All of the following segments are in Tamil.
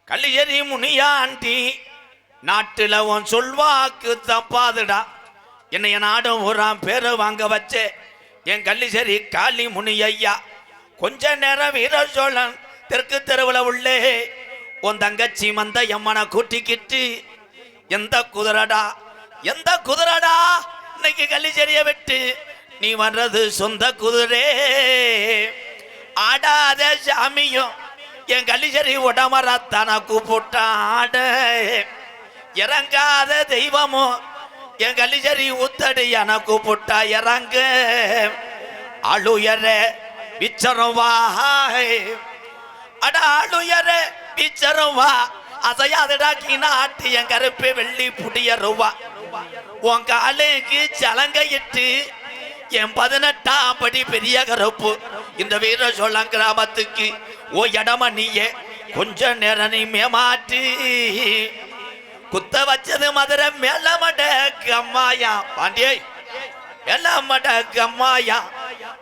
கள்ளியரி முனியாண்டி நாட்டுல உன் சொல்வாக்கு தப்பாதுடா. என்னைய நாடும் ஊராம் பேரு வாங்க வச்சே என் கள்ளிசேரி காளி முனி ஐயா. கொஞ்ச நேரம் வீர சோழன் தெற்கு தெருவில் உள்ளே உன் தங்கச்சி மந்த எம்மனை கூட்டிக்கிட்டு எந்த குதிரடா எந்த குதிரடா இன்னைக்கு கள்ளிச்சேரிய விட்டு நீ வர்றது சொந்த குதிரே. ஆடாத சாமியும் என் கள்ளிச்சேரி உடமரத்தான கூப்பிட்டாட. இறங்காத தெய்வமும் என் கள்ளிச்சேரி ஊத்தடி என கூப்பிட்டா இறங்க. அழுயர பிச்சருவா அட அழுயர பிச்சருவா அசையாதடா கீனாட்டி என் கருப்பு வெள்ளி புடியருவா. உன் காலுக்கு சலங்கையிட்டு என் 18ஆம் படி பெரிய கருப்பு இந்த வீர சோழன் கிராமத்துக்கு ஓ இடம நீயே கொஞ்ச நேரம் நீ மேமாட்டி குத்த வச்சது மதுரை மேலமட கம்மாயா. பாண்டியை மேலமட கம்மாயா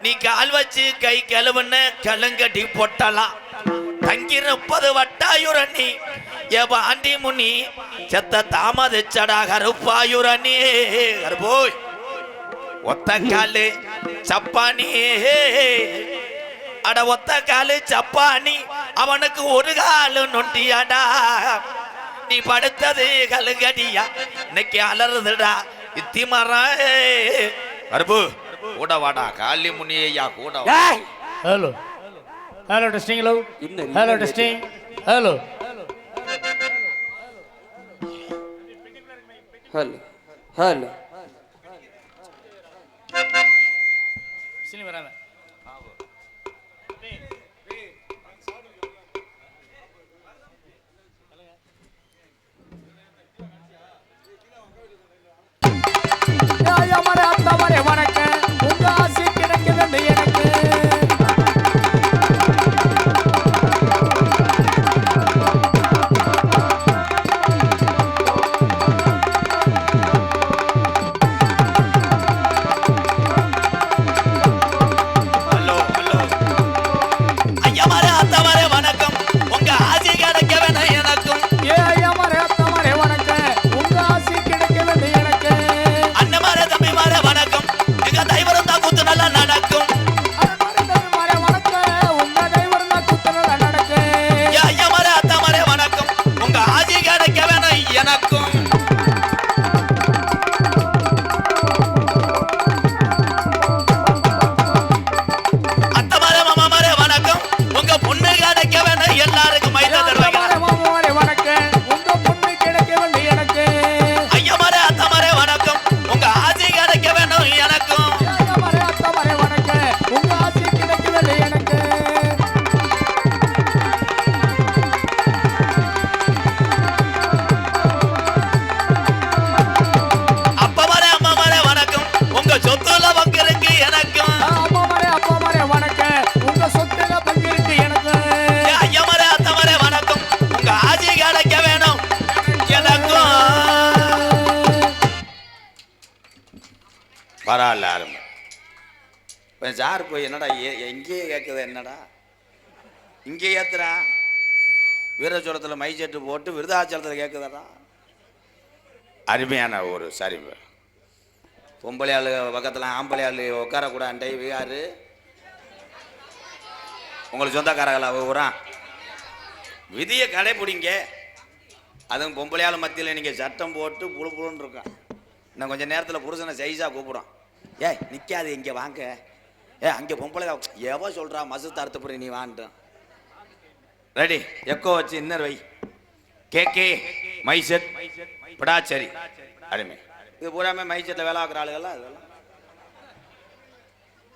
நீ கால் வச்சு கை கழுவுன்னு கலுங்கட்டி பொட்டலாம். தங்கிருப்பது வட்டாயுரணி ஏ பாண்டி முனி செத்த தாமதிச்சடா கருப்பாயுரணி. கருப்போய் ஒத்த காலு சப்பானி அட ஒத்த காலு சப்பானி அவனுக்கு ஒரு காலு நொண்டியாடா. நீ படுத்தது கலுங்கடியா இன்னைக்கு அலறுதுடா இத்தி மரம். கருப்பு கூட வாடா காளி முனி ஐயா கூட. Hello hello testing hello hello testing hello hello hello சினி வராம வணக்கம் உங்க ஆசை கிடைக்கிறது எனக்கு. பரவாயில்ல ஆரம்பி சார் போய் என்னடா எங்கேயே கேட்குது என்னடா இங்கே ஏத்துறா. வீரச்சோளத்தில் மை செட்டு போட்டு விருதாச்சலத்தில் கேட்குதாடா. அருமையான ஒரு சரி பொம்பளை ஆள் பக்கத்தில் ஆம்பளை ஆள் உட்காரக்கூடாண்டே யாரு உங்களுக்கு சொந்தக்காரங்களா ஊரா விதியை கடைப்பிடிங்க. அதுவும் பொம்பளை ஆள் மத்தியில் நீங்கள் சட்டம் போட்டு புழு புழுன்னு இருக்கோம். இன்னும் கொஞ்சம் நேரத்தில் புருஷனை சைஸாக கூப்பிடும். ஏய் நிற்காது இங்கே வாங்க. அங்கே பொம்பளை எவோ சொல்கிறா மசு தரத்துப்புற நீ வான்ட்டான். ரெடி எக்கோ வச்சு இன்னர் வை கேகே மைசெட் படாச்சேரி அருமை. இது பூராமே மைசெட்டில் வேலை ஆக்குற ஆளுகள்லாம் இதெல்லாம்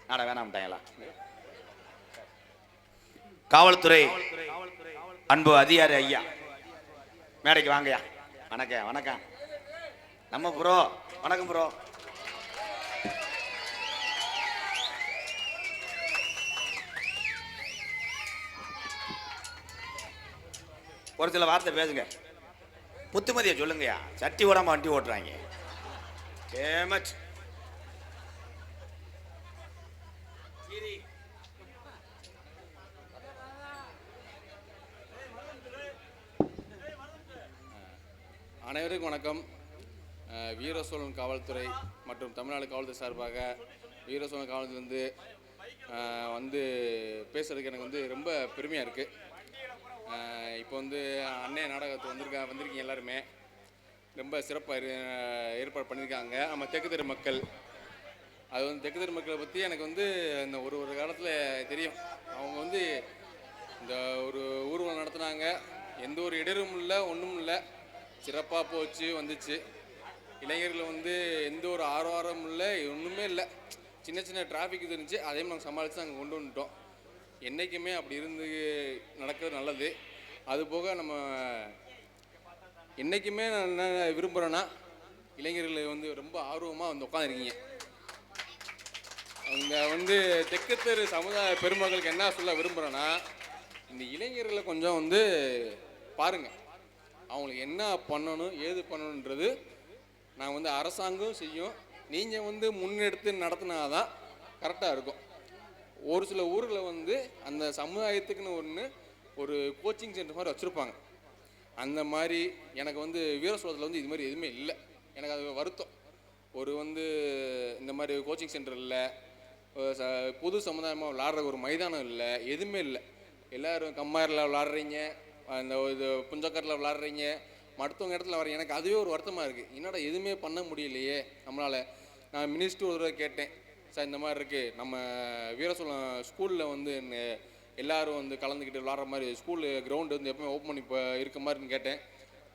நாட வேணாம்ட்டாங்களா. காவல்துறை அன்பு அதிகாரி ஐயா மேடைக்கு வாங்கய்யா. வணக்கம் வணக்கம் நம்ம ப்ரோ. வணக்கம் ப்ரோ. ஒரு சில வார்த்தை பேசுங்க. புத்துமதியை சொல்லுங்கய்யா. சட்டி ஓடாம வண்டி ஓட்டுறாங்க. ஃபேமஸ் அனைவருக்கும் வணக்கம். வீரசோழன் காவல்துறை மற்றும் தமிழ்நாடு காவல்துறை சார்பாக வீரசோழன் காவல்துறையிலேருந்து வந்து பேசுகிறதுக்கு எனக்கு வந்து ரொம்ப பெருமையாக இருக்குது. இப்போ வந்து அன்னைய நாடகத்துக்கு வந்திருக்கீங்க எல்லாருமே. ரொம்ப சிறப்பாக ஏற்பாடு பண்ணியிருக்காங்க நம்ம தெற்கு தெரு மக்கள். அது வந்து தெற்கு தெரு மக்களை பற்றி எனக்கு வந்து இந்த ஒரு காலத்தில் தெரியும். அவங்க வந்து இந்த ஒரு ஊர்வலம் நடத்துனாங்க, எந்த ஒரு இடரும் இல்லை, ஒன்றும் இல்லை, சிறப்பாக போச்சு வந்துச்சு. இளைஞர்கள் வந்து எந்த ஒரு ஆர்வம் இல்லை, ஒன்றுமே இல்லை, சின்ன சின்ன டிராஃபிக் இருந்துச்சு, அதையும் நாங்கள் சமாளித்து நாங்கள் கொண்டு வந்துட்டோம். என்றைக்குமே அப்படி இருந்து நடக்கிறது நல்லது. அதுபோக நம்ம என்றைக்குமே நான் என்ன விரும்புகிறேன்னா, இளைஞர்கள் வந்து ரொம்ப ஆர்வமாக வந்து உட்காந்துருக்கீங்க. அவங்க வந்து தெற்கு தெரு சமுதாய பெருமக்களுக்கு என்ன சொல்ல விரும்புகிறேன்னா, இந்த இளைஞர்களை கொஞ்சம் வந்து பாருங்கள், அவங்களுக்கு என்ன பண்ணணும் ஏது பண்ணணுன்றது நான் வந்து அரசாங்கம் செய்யும். நீங்கள் வந்து முன்னெடுத்து நடத்தினாதான் கரெக்டாக இருக்கும். ஒரு சில ஊரில் வந்து அந்த சமுதாயத்துக்குன்னு ஒரு கோச்சிங் சென்டர் மாதிரி வச்சுருப்பாங்க. அந்த மாதிரி எனக்கு வந்து வீரசோழத்தில் வந்து இது மாதிரி எதுவுமே இல்லை. எனக்கு அது வருத்தம். ஒரு வந்து இந்த மாதிரி கோச்சிங் சென்டர் இல்லை, பொது சமுதாயமாக விளாட்ற ஒரு மைதானம் இல்லை, எதுவுமே இல்லை. எல்லோரும் கம்மாரில் விளாட்றீங்க, அந்த இது புஞ்சக்கரில் விளாட்றீங்க, மற்றவங்க இடத்துல வர. எனக்கு அதுவே ஒரு வருத்தமாக இருக்குது. என்னடா எதுவுமே பண்ண முடியலையே நம்மளால். நான் மினிஸ்டர் ஒரு தடவை கேட்டேன், சார் இந்த மாதிரி இருக்குது, நம்ம வீரசோழம் ஸ்கூலில் வந்து எல்லோரும் வந்து கலந்துக்கிட்டு விளாட்ற மாதிரி ஸ்கூலு கிரவுண்டு வந்து எப்பவுமே ஓப்பன் பண்ணி இப்போ இருக்க மாதிரின்னு கேட்டேன்.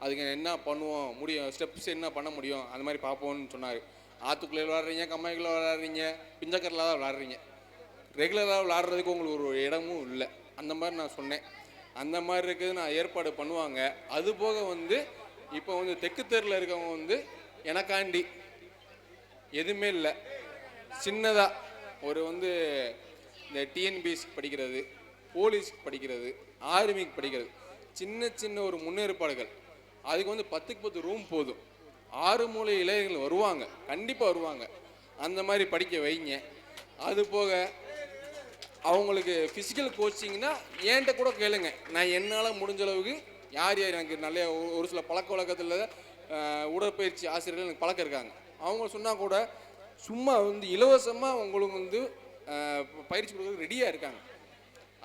அதுக்கு என்ன பண்ணுவோம் முடியும், ஸ்டெப்ஸ் என்ன பண்ண முடியும், அந்த மாதிரி பார்ப்போம்னு சொன்னார். ஆற்றுக்குள்ளே விளாட்றீங்க, கம்மாய்க்குள்ளே விளாட்றீங்க, பிஞ்சக்கரில் தான் விளாட்றீங்க, ரெகுலராக விளாட்றதுக்கு உங்களுக்கு ஒரு இடமும் இல்லை. அந்த மாதிரி நான் சொன்னேன். அந்த மாதிரி இருக்குது, நான் ஏற்பாடு பண்ணுவாங்க. அதுபோக வந்து இப்போ வந்து தெற்கு தெருவில் இருக்கவங்க வந்து எனக்காண்டி எதுவுமே இல்லை, சின்னதாக ஒரு வந்து இந்த டிஎன்பிஎஸ்சி படிக்கிறது, போலீஸ் படிக்கிறது, ஆர்மிக்கு படிக்கிறது, சின்ன சின்ன ஒரு முன்னேற்பாடுகள். அதுக்கு வந்து 10க்கு 10 ரூம் போதும். 6 மூலை இளைஞர்கள் வருவாங்க, கண்டிப்பாக வருவாங்க. அந்த மாதிரி படிக்க வைங்க. அதுபோக அவங்களுக்கு ஃபிசிக்கல் கோச்சிங்னா ஏன்ட்ட கூட கேளுங்க. நான் என்னால் முடிஞ்ச அளவுக்கு யார் எனக்கு நல்ல ஒரு சில பழக்க வழக்கத்தில் உடற்பயிற்சி ஆசிரியர்கள் எனக்கு பழக்கம் இருக்காங்க. அவங்க சொன்னால் கூட சும்மா வந்து இலவசமாக உங்களுக்கு வந்து பயிற்சி கொடுக்குறது ரெடியாக இருக்காங்க.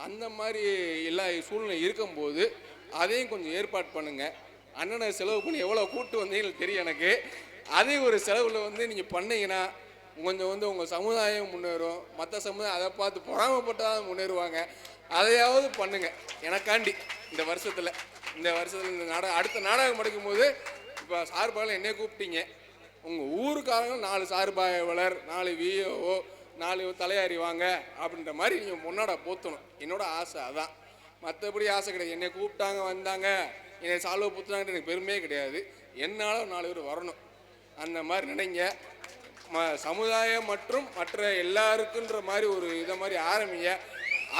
அந்த மாதிரி எல்லா சூழ்நிலை இருக்கும்போது அதையும் கொஞ்சம் ஏற்பாடு பண்ணுங்கள். அண்ணனை செலவு பண்ணி எவ்வளோ கூட்டு வந்தீங்கன்னு தெரியும் எனக்கு. அதே ஒரு செலவில் வந்து நீங்கள் பண்ணிங்கன்னா கொஞ்சம் வந்து உங்கள் சமுதாயம் முன்னேறும். மற்ற சமுதாயம் அதை பார்த்து பொறாமப்பட்டால் முன்னேறுவாங்க. அதையாவது பண்ணுங்கள் எனக்காண்டி. இந்த வருஷத்தில் இந்த நாடகம் அடுத்த நாடகம் படிக்கும்போது இப்போ சார்பாளர் என்னைய கூப்பிட்டீங்க, உங்கள் ஊருக்காரங்க 4 சார்பாளர், 4 விஓஓ, 4 தலையாரி வாங்க அப்படின்ற மாதிரி நீங்கள் முன்னாட போற்றணும். என்னோட ஆசை அதான். மற்றபடி ஆசை கிடையாது. என்னை கூப்பிட்டாங்க வந்தாங்க, என்னை சால்வை பூத்துனாங்கன்னு எனக்கு பெருமையே கிடையாது. என்னால் 4 பேர் வரணும். அந்த மாதிரி நினைங்க. சமுதாயம் மற்றும் மற்ற எல்லாருக்குன்ற மாதிரி ஒரு இதை மாதிரி ஆரம்பிங்க.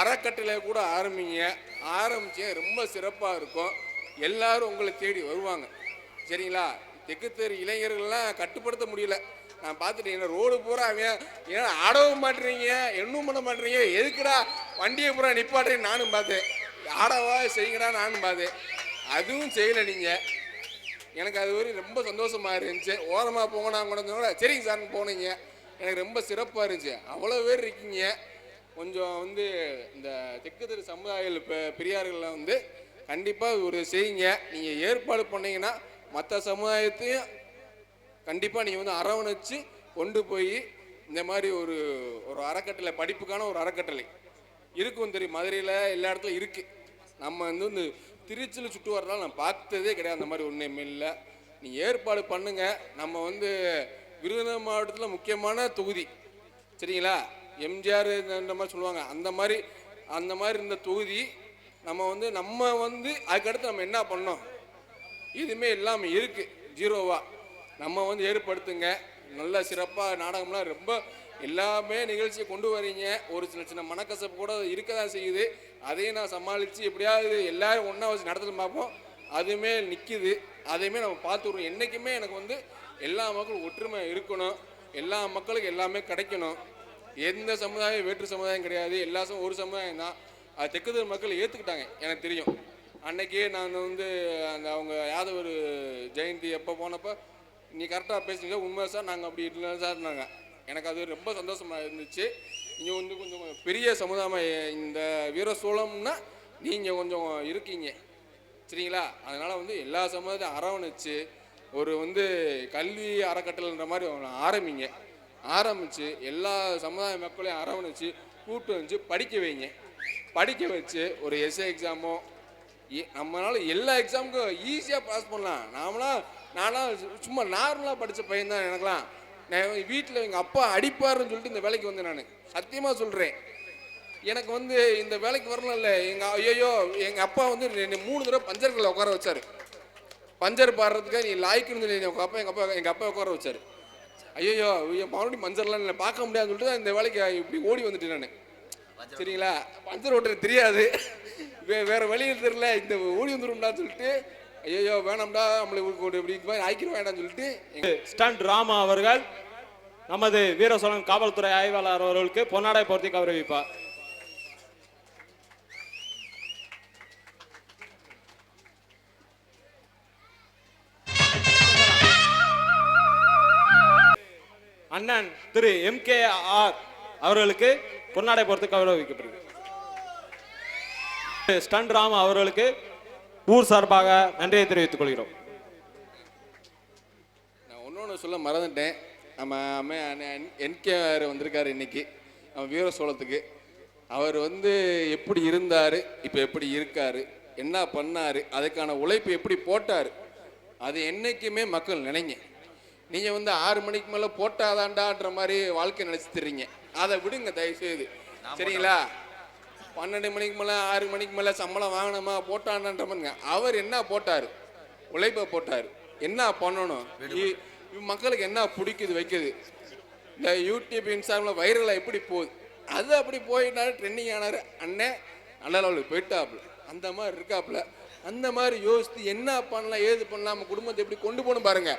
அறக்கட்டளை கூட ஆரம்பிங்க. ஆரம்பிச்சு ரொம்ப சிறப்பாக இருக்கும். எல்லாரும் உங்களை தேடி வருவாங்க. சரிங்களா? தெற்கு தெரு இளைஞர்கள்லாம் கட்டுப்படுத்த முடியல. நான் பார்த்துட்டேன், என்ன ரோடு பூரா ஏன்னா ஆடவும் மாட்டுறீங்க, இன்னும் பண்ண மாட்டேறீங்க, எதுக்குடா வண்டியை பூரா நிப்பாட்டுறீங்க நானும் பார்த்தேன். ஆடவா செய்யுங்கடா நானும் பார்த்தேன். அதுவும் செய்யலை நீங்கள். எனக்கு அது வரையும் ரொம்ப சந்தோஷமாக இருந்துச்சு. ஓரமாக போங்க நான் கூட சரிங்க சார்னு போனீங்க. எனக்கு ரொம்ப சிறப்பாக இருந்துச்சு. அவ்வளோ பேர் இருக்கீங்க. கொஞ்சம் வந்து இந்த தெற்கு தெரு சமுதாய பெரியார்களில் வந்து கண்டிப்பாக ஒரு செய்யுங்க. நீங்கள் ஏற்பாடு பண்ணிங்கன்னா மற்ற சமுதாயத்தையும் கண்டிப்பாக நீங்கள் வந்து அரவணைச்சு கொண்டு போய் இந்த மாதிரி ஒரு அறக்கட்டளை, படிப்புக்கான ஒரு அறக்கட்டளை இருக்கும் தெரியும். மதுரையில் எல்லா இடத்துலையும் இருக்குது. நம்ம வந்து திருச்சியில் சுட்டு வரலாம் நான் பார்த்ததே கிடையாது. அந்த மாதிரி ஒன்றுமே இல்லை. நீங்கள் ஏற்பாடு பண்ணுங்கள். நம்ம வந்து விருதுநகர் மாவட்டத்தில் முக்கியமான தொகுதி, சரிங்களா? எம்ஜிஆர் இந்த மாதிரி சொல்லுவாங்க. அந்த மாதிரி இந்த தொகுதி நம்ம வந்து அதுக்கடுத்து நம்ம என்ன பண்ணோம், இதுவுமே இல்லாமல் இருக்குது, ஜீரோவாக. நம்ம வந்து ஏற்படுத்துங்க. நல்ல சிறப்பாக நாடகம்லாம் ரொம்ப எல்லாமே நிகழ்ச்சியை கொண்டு வரீங்க. ஒரு சின்ன மனக்கசப்பு கூட இருக்க தான் செய்யுது. அதையும் நான் சமாளித்து எப்படியாவது எல்லோரும் ஒன்றா வச்சு நடத்தல பார்ப்போம். அதுவுமே நிற்கிது. அதையுமே நம்ம பார்த்துடுறோம். என்றைக்குமே எனக்கு வந்து எல்லா மக்களும் ஒற்றுமை இருக்கணும். எல்லா மக்களுக்கும் எல்லாமே கிடைக்கணும். எந்த சமுதாயம் வேற்று சமுதாயம் கிடையாது. எல்லா ஒரு சமுதாயம் தான். அது தெற்கு தெரு மக்கள் ஏற்றுக்கிட்டாங்க எனக்கு தெரியும். அன்னைக்கே நான் வந்து அந்த அவங்க யாதவர் ஜெயந்தி எப்போ போனப்போ நீ கரெக்டாக பேசுனீங்க, உண்மை சார் நாங்கள் அப்படி இல்லை சார்னாங்க. எனக்கு அது ரொம்ப சந்தோஷமாக இருந்துச்சு. நீங்கள் வந்து கொஞ்சம் பெரிய சமுதாயம் இந்த வீர சோழம்னா நீங்கள் கொஞ்சம் இருக்கீங்க சரிங்களா. அதனால் வந்து எல்லா சமுதாயத்தையும் அரவணைச்சு ஒரு வந்து கல்வி அறக்கட்டளைன்ற மாதிரி ஆரம்பிங்க. ஆரம்பித்து எல்லா சமுதாய மக்களையும் அரவணைச்சு கூட்டு வச்சு படிக்க வைங்க. படிக்க வச்சு ஒரு எஸ்ஏ எக்ஸாமோ நம்மளால எல்லா எக்ஸாமுக்கும் ஈஸியாக பாஸ் பண்ணலாம். நான்லாம் சும்மா நார்மலாக படித்த பையன் தான். எனக்குலாம் நான் வீட்டில் எங்கள் அப்பா அடிப்பாருன்னு சொல்லிட்டு இந்த வேலைக்கு வந்தேன். நான் சத்தியமாக சொல்கிறேன், எனக்கு வந்து இந்த வேலைக்கு வரணும்ல. எங்கள் அப்பா வந்து 3 தடவை பஞ்சர்களில் உட்கார வச்சார். பஞ்சர் பாடுறதுக்காக நீ லாய்க்குன்னு சொல்லி எங்கள் அப்பா உட்கார வச்சார். ஐயோ மறுபடியும் பஞ்சர்லாம் இல்லை பார்க்க முடியாதுன்னு சொல்லிட்டு இந்த வேலைக்கு இப்படி ஓடி வந்துட்டேன் நான் சரிங்களா. பஞ்சர் ஓட்டுறது தெரியாது, வேற வழியில் தெரியல, இந்த ஓடி வந்துடும்டான்னு சொல்லிட்டு ஐயோ வேணாம்டா நம்மளுக்கு இப்படி ஆய்க்கிற வேண்டாம்னு சொல்லிட்டு ஸ்டண்ட் ராமா அவர்கள் நமது வீர சோழன் காவல்துறை ஆய்வாளர் அவர்களுக்கு பொன்னாடை போர்த்தி கௌரவிப்பார். அண்ணன் திரு MKR அவர்களுக்கு பொன்னாடை போர்த்து கௌரவிக்கப்படுகிறது. ஸ்டண்ட் ராமா அவர்களுக்கு ஊர் சார்பாக நன்றியை தெரிவித்துக் கொள்கிறோம். நான் ஒன்று சொல்ல மறந்துட்டேன். நம்ம NKR வந்திருக்காரு இன்னைக்கு நம்ம வீர சோழத்துக்கு. அவர் வந்து எப்படி இருந்தார், இப்போ எப்படி இருக்காரு, என்ன பண்ணார், அதுக்கான உழைப்பு எப்படி போட்டார், அது என்றைக்குமே மக்கள் நினைங்க. நீங்கள் வந்து 6 மணிக்கு மேலே போட்டாதாண்டான்ற மாதிரி வாழ்க்கை நினச்சிட்டுறீங்க. அதை விடுங்க தயவுசெய்து சரிங்களா. 12 மணிக்கு மேலே 6 மணிக்கு மேலே சம்பளம் வாங்கினோமா போட்டான்ற மாதிரிங்க. அவர் என்ன போட்டார், உழைப்பை போட்டார். என்ன பண்ணணும், மக்களுக்கு என்ன பிடிக்குது வைக்குது, இந்த யூடியூப் இன்ஸ்டாகிராமில் வைரலாக எப்படி போகுது, அது அப்படி போயிட்டாரு, ட்ரெண்டிங் ஆனார். அண்ணன் நல்ல லெவலுக்கு போயிட்டாப்புல, அந்த மாதிரி இருக்காப்புல. அந்த மாதிரி யோசித்து என்ன பண்ணலாம் ஏது பண்ணலாம், நம்ம குடும்பத்தை எப்படி கொண்டு போகணும் பாருங்க.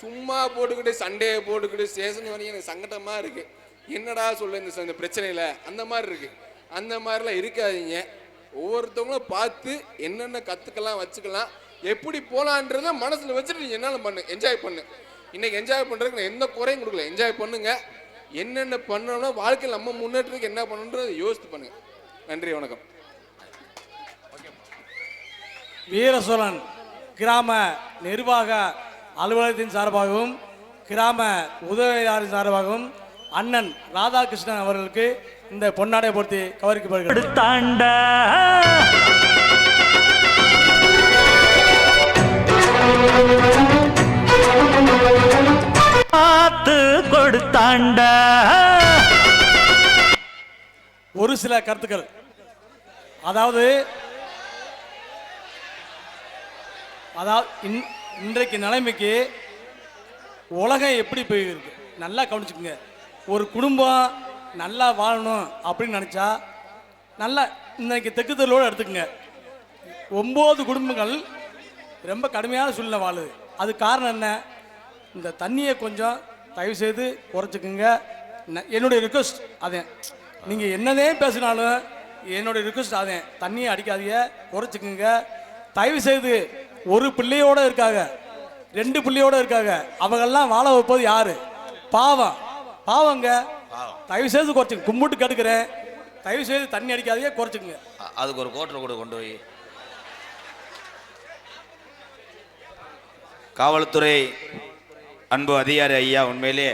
சும்மா போட்டுக்கிட்டு சண்டையை போட்டுக்கிட்டு ஸ்டேஷன் வரைக்கும் எனக்கு சங்கடமாக இருக்குது. என்னடா சொல்ல இந்த பிரச்சனையில் அந்த மாதிரி இருக்குது. அந்த மாதிரிலாம் இருக்காதீங்க. ஒவ்வொருத்தவங்களும் பார்த்து என்னென்ன கற்றுக்கலாம் வச்சுக்கலாம், எப்படி போகலான்றத மனசில் வச்சுட்டு நீங்கள் என்னால் பண்ணு, என்ஜாய் பண்ணு. இன்றைக்கி என்ஜாய் பண்ணுறதுக்கு நான் எந்த குறையும் கொடுக்கல. என்ஜாய் பண்ணுங்க. என்னென்ன பண்ணணும்னா வாழ்க்கையில் நம்ம முன்னேற்றத்துக்கு என்ன பண்ணணுன்றதை யோசித்து பண்ணுங்க. நன்றி, வணக்கம். வீர சோழன் கிராம நிர்வாக அலுவலகத்தின் சார்பாகவும் கிராம உதவியாளரின் சார்பாகவும் அண்ணன் ராதாகிருஷ்ணன் அவர்களுக்கு இந்த பொன்னாடை போர்த்தி கௌரவிக்கப்படுகிறது. ஒரு சில கருத்துக்கள், அதாவது இன்றைக்கு நிலைமைக்கு உலகம் எப்படி போயிருக்கு நல்லா கவனிச்சுக்குங்க. ஒரு குடும்பம் நல்லா வாழணும் அப்படின்னு நினச்சா நல்லா இன்றைக்கி தெற்கு தெருவோடு எடுத்துக்கங்க. 9 குடும்பங்கள் ரொம்ப கடுமையான சூழ்நிலை வாழுது. அது காரணம் என்ன, இந்த தண்ணியை கொஞ்சம் தயவுசெய்து குறைச்சிக்குங்க. என்னுடைய ரிக்வஸ்ட் அதே, நீங்கள் என்னதே பேசினாலும் என்னுடைய ரிக்வஸ்ட் அதே, தண்ணியை அடிக்காதீங்க, குறைச்சிக்குங்க தயவுசெய்து. ஒரு பிள்ளையோடு இருக்காங்க, 2 பிள்ளையோடு இருக்காங்க, அவங்கெல்லாம் வாழ வைப்பது யாரு? பாவங்க. தயவுசெய்து குறைச்சிங்க, கும்பிட்டு கெடுக்கிறேன். தயவுசெய்து தண்ணி அடிக்காதீங்க, குறைச்சிக்குங்க. அதுக்கு ஒரு கோட்டரை கூட கொண்டு போய் காவல்துறை அன்பு அதிகாரி ஐயா, உண்மையிலே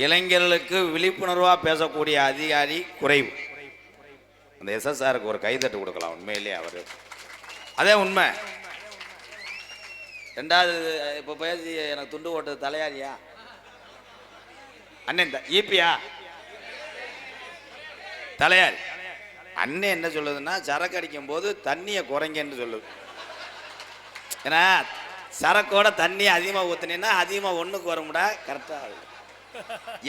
இளைஞர்களுக்கு விழிப்புணர்வாக பேசக்கூடிய அதிகாரி குறைவு. அந்த SSRக்கு ஒரு கைதட்டு கொடுக்கலாம். உண்மையிலே அவர் அதே உண்மை. 2வது இப்போ பேசி எனக்கு துண்டு ஓட்டது தலையாரியா அண்ணன் ஈப்பியா தலையாரி. அண்ணன் என்ன சொல்லுதுன்னா, சரக்கு அடிக்கும் போது தண்ணியை குறைங்கன்னு சொல்லுது. ஏன்னா சரக்கோட தண்ணியை அதிகமாக ஊற்றினீங்கன்னா அதிகமாக ஒன்றுக்கு வரும்டா. கரெக்டாக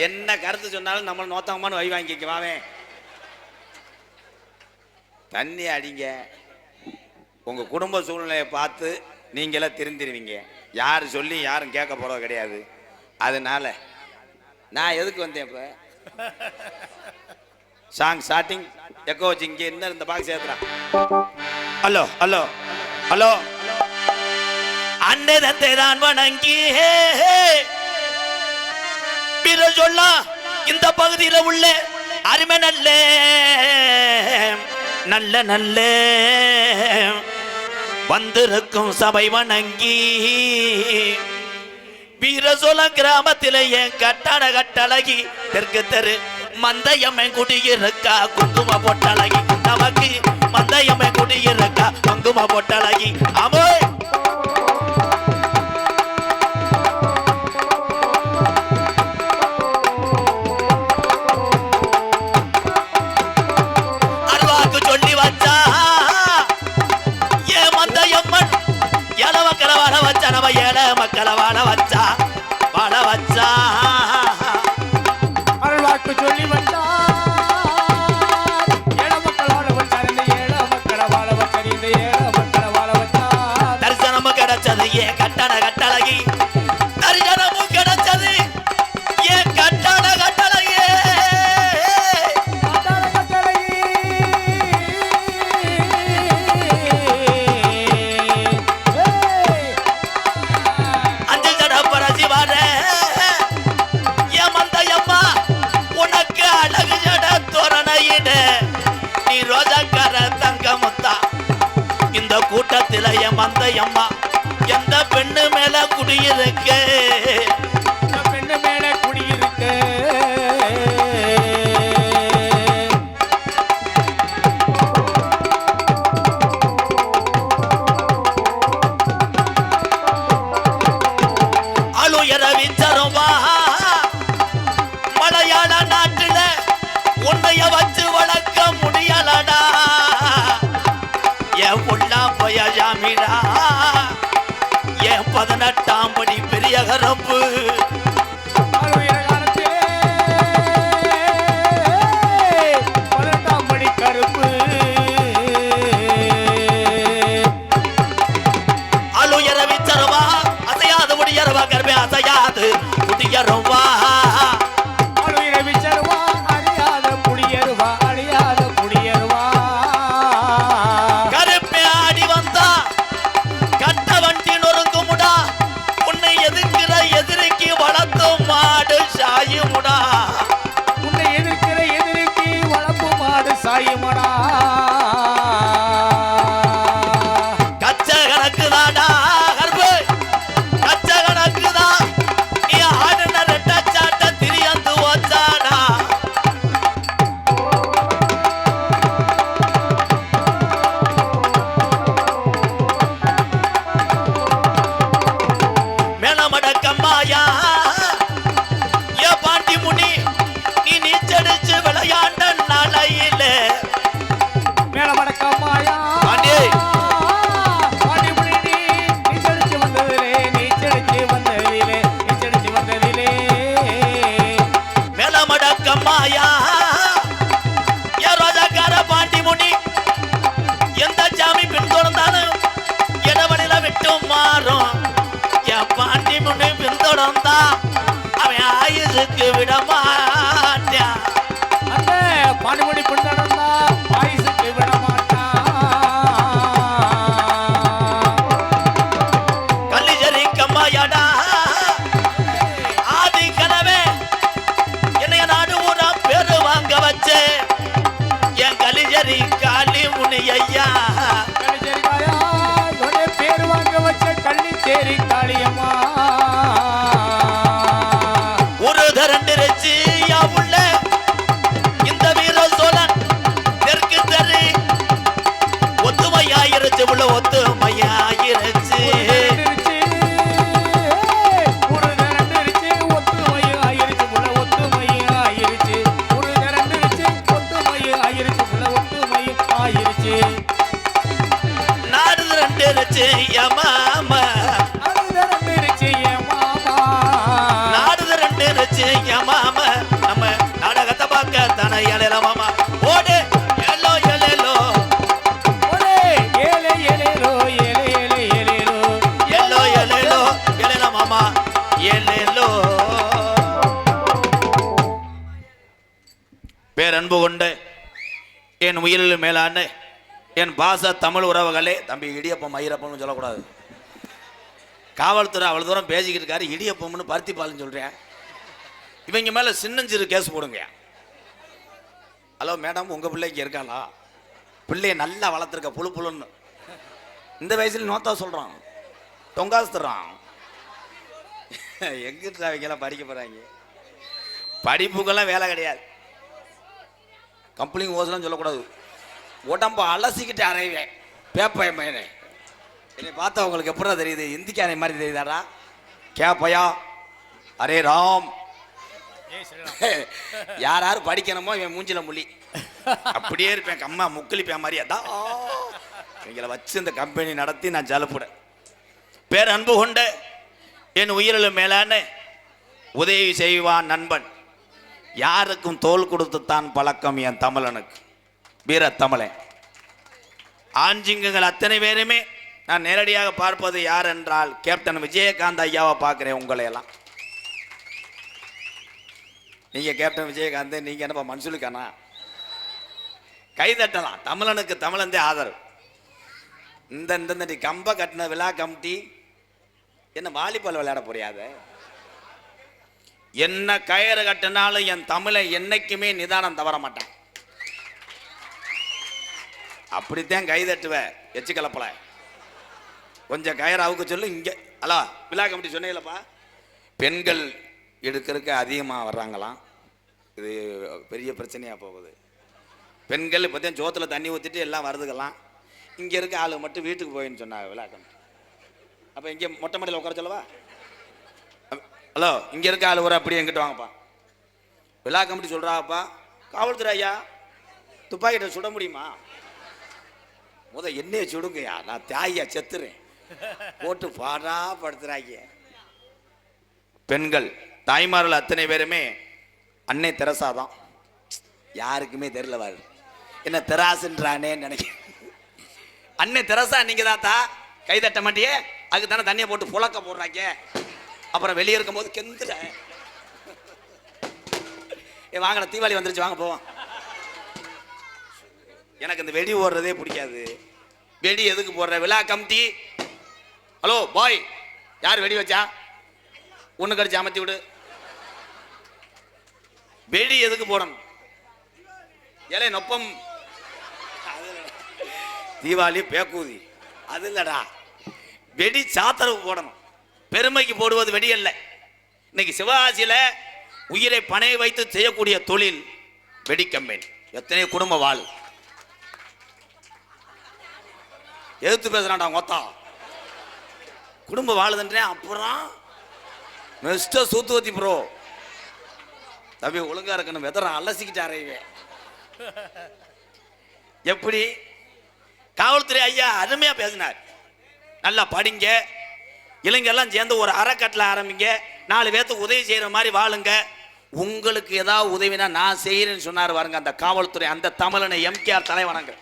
என்ன கருத்து சொன்னாலும் நம்மளை நோத்தங்கமானு வை வாங்கிக்குவாவே. தண்ணி அடிங்க. உங்கள் குடும்ப சூழ்நிலையை பார்த்து நீங்களே திருந்திருவீங்க. யார் சொல்லி யாரும் கேட்க போகிறது கிடையாது. அதனால நான் எதுக்கு வந்தேன் இப்போ சாங் ஸ்டார்டிங் எக்கோ வச்சு இங்கே என்ன இந்த பாக்ஸ் ஏற்றுறான். ஹலோ ஹலோ ஹலோ அன்னை தந்தை தான் வணங்கி பிற சொல்ல இந்த பகுதியில் உள்ள அருமை நல்ல நல்ல நல்ல வந்திருக்கும் சபை வணங்கி வீரசோல கிராமத்திலேயே கட்டண கட்டழகி தெற்கு தெரு மந்தயம்மை குடியிருக்கா குங்கும பொட்டழகி நமக்கு மந்தயம்மை குடியிருக்கா குங்கும பொட்டழகி அமோ அருவாக்கு சொல்லி வச்சா ஏ மந்தயம்மன் ஏழ மக்களை வாழ வச்சா நம்ம ஏழ மக்களை வாழ வச்சா அருள்வாக்கு சொல்லி வந்தா ஏழ மக்கள் வாழ வச்சார் இந்த ஏழ மக்களை வாழ வச்சார் இந்த ஏழ மக்களை வாழ வச்சார் தரிசனமும் கிடைச்சது ஏ கட்டண கட்டழகி தரிசனமும் கிடைச்சது ஏ கட்டண கட்டழகி அஞ்சு ஜடப்பர சிவார ஏ மந்தையம்மா உனக்கு அழகு ஜட தோரணையிட நீ ரோஜாக்கார தங்க முத்தா இந்த கூட்டத்தில் என் மந்தையம்மா எந்த பெண்ணு மேல குடியிருக்க பெண்ணு மேல குடியிருக்கு அழுயர விச்சருவா மலையாள நாட்டுல உன்னைய வச்சு வளர்க்க முடியலடா என் புள்ளா போய ஜாமிடா என் 18ஆம் படி பெரிய கரப்பு அழுயர விச்சருவா அசையாது முடியறவா கருமே அசையாது முடியறவா கருப்பே ஆடி வந்தா கட்ட வண்டி நொறுங்குமுடா உன்னை எதிர்க்கிற எதிரிக்கு வளர்த்தும் மாடு சாயுமுடா கச்ச கணக்கு தாடா கருப்பு கச்ச கணக்கு தான் நீ ஆடுன ரெட்ட சாட்ட திரியந்து வச்சாடா மேலமடக்கம்மாயா ஏ பாண்டி முனி நீ நீச்சடிச்சு விளையாண்ட நாளையில பாண்டி மேலமடக்கம்மாயா ஏ ரோஜாக்கார பாண்டி முனி எந்த சாமி பின்தொடர்ந்தாலும் இடவழில விட்டு மாறும் என் பாண்டி முனி பின்தொடர்ந்தா அவன் ஆயுசுக்கு விட மாட்டான் பாடுபடி பின்தொடர்ந்தா ஆயுசுக்கு விட மாட்டான் கல்லிஜரி கம்மாயாடா ஆதி கனவே என்னைய நாடு ஊரா பேரு வாங்க வச்சே என் கலிஜரி காளி முனி ஐயா பேரு வாங்க வச்ச கள்ளிச்சேரி காளியம்மா ஒரு தரண்டிருச்சு யா உள்ள இந்த வீர சோழன் தெற்கு தெரு ஒத்துமையாயிருச்சு உள்ள ஒத்துமையாயிருச்சு நாடு ரெண்டிருச்சு யமாமா நாடு ரெண்டிருச்சு யமாமா நம்ம நாடகத்தை பார்க்க தானே ஏழல மாமா ஓடு எல்லோ எல்லோ எல்லோ எல்லோ எழல மாமா எல்லோ பேரன்பு கொண்ட என் உயிரில் மேலான என் பாச தமிழ் உறவுகளே, தம்பி இடியப்பம் ஐயப்பம்னு சொல்லக்கூடாது. காவல்துறை அவ்வளோ தூரம் பேசிக்கிட்டு இருக்காரு, இடியப்பம்னு பருத்தி பாலுன்னு சொல்கிறேன். இவங்க மேலே சின்னஞ்சிறு கேஸ் போடுங்க. ஹலோ மேடம், உங்கள் பிள்ளைக்கு இருக்காளா? பிள்ளைய நல்லா வளர்த்துருக்க புழு புழுன்னு. இந்த வயசுல நோத்தா சொல்கிறான், தொங்காசு தர்றான். எங்கிட்ட அவங்கெல்லாம் படிக்க போகிறாங்க? படிப்புக்கெல்லாம் வேலை கிடையாது. கம்பளிங் ஓசலாம் சொல்லக்கூடாது. உடம்ப அலசிக்கிட்டு அறைவேன் பேப்பைய மயனே. என்னை பார்த்தா உங்களுக்கு எப்படா தெரியுது? இந்திக்கானை மாதிரி தெரியுதாடா? கேப்பையா அரே ராம். யார் யார் படிக்கணுமோ இவன் மூஞ்சில முள்ளி அப்படியே இருப்பேன். கம்மா முக்களிப்பேன் மாதிரி. அதான் இவங்களை வச்சு இந்த கம்பெனி நடத்தி நான் ஜலப்புட. பேர் அன்பு கொண்ட என் உயிரிலும் மேலான உதவி செய்வான் நண்பன், யாருக்கும் தோல் கொடுத்துத்தான் பழக்கம் என் தமிழனுக்கு. வீர தமிழன். ஆஞ்சிங்கங்கள் அத்தனை பேருமே நான் நேரடியாக பார்ப்பது யார் என்றால் கேப்டன் விஜயகாந்த் ஐயாவை பார்க்குறேன். உங்களை எல்லாம் நீங்கள் கேப்டன் விஜயகாந்த், நீங்கள் என்னப்பா மன்சூலுக்கானா? கைதட்டலாம். தமிழனுக்கு தமிழந்தே ஆதரவு. இந்த கம்ப கட்டின விழா கமிட்டி என்ன வாலிபால் விளையாட போறியாத? என்ன கயிறு கட்டினாலும் என் தமிழை என்னைக்குமே நிதானம் தவற மாட்டேன். அப்படித்தான் கைதட்டுவ. எச்சு கலப்பல கொஞ்சம் கயிறு அவுக்க சொல்லு. இங்கே ஹலோ விழா கமிட்டி சொன்னீங்களப்பா, பெண்கள் எடுக்கிறதுக்கு அதிகமாக வர்றாங்களாம். இது பெரிய பிரச்சனையாக போகுது. பெண்கள் இப்போ தான் சோத்தில் தண்ணி ஊற்றிட்டு எல்லாம் வருதுக்கலாம். இங்கே இருக்க ஆளு மட்டும் வீட்டுக்கு போயின்னு சொன்னாங்க விழா கமிட்டி. அப்போ இங்கே மொட்டை மாடியில் உட்கார சொல்லவா? ஹலோ, இங்கே இருக்க ஆளு ஒரு அப்படி எங்கிட்ட வாங்கப்பா. விழா கமிட்டி சொல்கிறாப்பா, காவல்துறை ஐயா துப்பாக்கிட்ட சுட முடியுமா? என்னைய சுடுங்கய்யா, நான் தியாகியா செத்துறேன் போட்டு பாடா படுத்துறாங்க. பெண்கள் தாய்மார்கள் அத்தனை பேருமே அன்னை தெரசா தான். யாருக்குமே தெரியல வாரு என்ன தெராசுன்றானே நினைக்க. அன்னை தெரசா நீங்க தாத்தா. கை தட்ட மாட்டியே, அதுக்கு தானே தண்ணியை போட்டு புழக்க போடுறாங்க. அப்புறம் வெளியே இருக்கும் போது கெந்துற வாங்கின தீபாவளி வந்துருச்சு, வாங்க போவோம். எனக்கு இந்த வெடி ஓடுறதே பிடிக்காது. வெடி எதுக்கு போடுற? விழா கமிட்டி. ஹலோ பாய், யார் வெடி வச்சா? ஒன்று கடிச்சு அமர்த்தி விடு. வெடி எதுக்கு போடணும்? ஏலே நொப்பம் தீபாவளி பேக்கூதி அது இல்லடா. வெடி சாத்தரவு போடணும். பெருமைக்கு போடுவது வெடி அல்ல. இன்னைக்கு சிவகாசியில உயிரை பணைய வைத்து செய்யக்கூடிய தொழில் வெடி கம்பெனி. எத்தனை குடும்ப வாழ் எதிர்த்து பேசுறான்டா மொத்தா குடும்ப வாழுதுன்றேன். அப்புறம் மிஸ்டர் சூத்துவத்தி ப்ரோ தம்பி ஒழுங்கா இருக்கணும். வெதரம் அலசிக்கிட்டு அறைவேன். எப்படி காவல்துறை ஐயா அருமையா பேசினார். நல்லா படிங்க, இளைஞர்லாம் சேர்ந்து ஒரு அறக்கட்டளை ஆரம்பிங்க, 4 பேர்த்துக்கு உதவி செய்யற மாதிரி வாழுங்க. உங்களுக்கு ஏதாவது உதவினா நான் செய்யறேன்னு சொன்னார் பாருங்க அந்த காவல்துறை. அந்த தமிழனை எம்கேஆர் தலைவணங்க.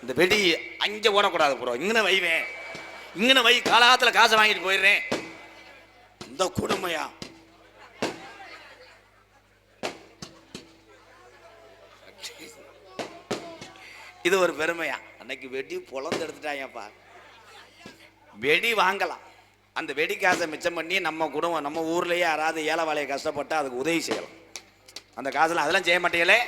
இந்த வெடி அங்கே ஓடக்கூடாது ப்ரோ, இங்கன வைவேன். இங்கன வை, காலகாலத்தில் காசை வாங்கிட்டு போயிடுறேன். இந்த கொடுமையா? இது ஒரு பெருமையா? அன்னைக்கு வெடி பொழந்து எடுத்துட்டாங்கப்பா. வெடி வாங்கலாம், அந்த வெடி காசை மிச்சம் பண்ணி நம்ம குடும்பம் நம்ம ஊர்லயே யாராவது ஏழை வாழையை கஷ்டப்பட்டா அதுக்கு உதவி செய்யலாம். அந்த காசுல அதெல்லாம் செய்ய மாட்டீங்களே?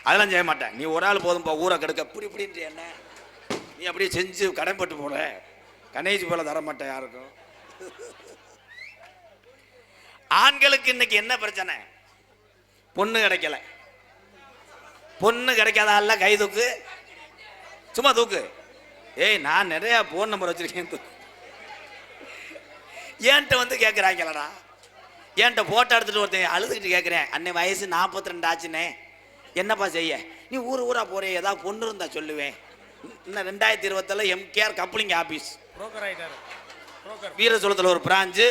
அதெல்லாம் செய்ய மாட்டேன். நீ ஒரு ஆள் போதும்பா ஊரை கெடுக்க இப்படி இப்படின்ற என்ன? நீ அப்படியே செஞ்சு கடைப்பட்டு போட. கணேஷ் போல தர மாட்டேன் யாருக்கும். ஆண்களுக்கு இன்னைக்கு என்ன பிரச்சனை? பொண்ணு கிடைக்கல. பொண்ணு கிடைக்காத ஆள்ல கை தூக்கு, சும்மா தூக்கு. ஏய், நான் நிறைய போன் நம்பர் வச்சிருக்கேன். ஏன்ட்ட வந்து கேட்குறாங்களடா. ஏன்ட்ட போட்டோ எடுத்துட்டு ஒருத்தன் அழுதுகிட்டு கேட்குறேன், அன்னை வயசு 42 ஆச்சுனே, என்னப்பா செய்ய? நீ ஊரா போறே, ஏதாவது பொண்ணு இருந்தா சொல்லுவேன். இன்னும் 2020 எம்கேஆர் கப்ளிங் ஆபீஸ் வீரசோளத்தில் ஒரு பிராஞ்சு,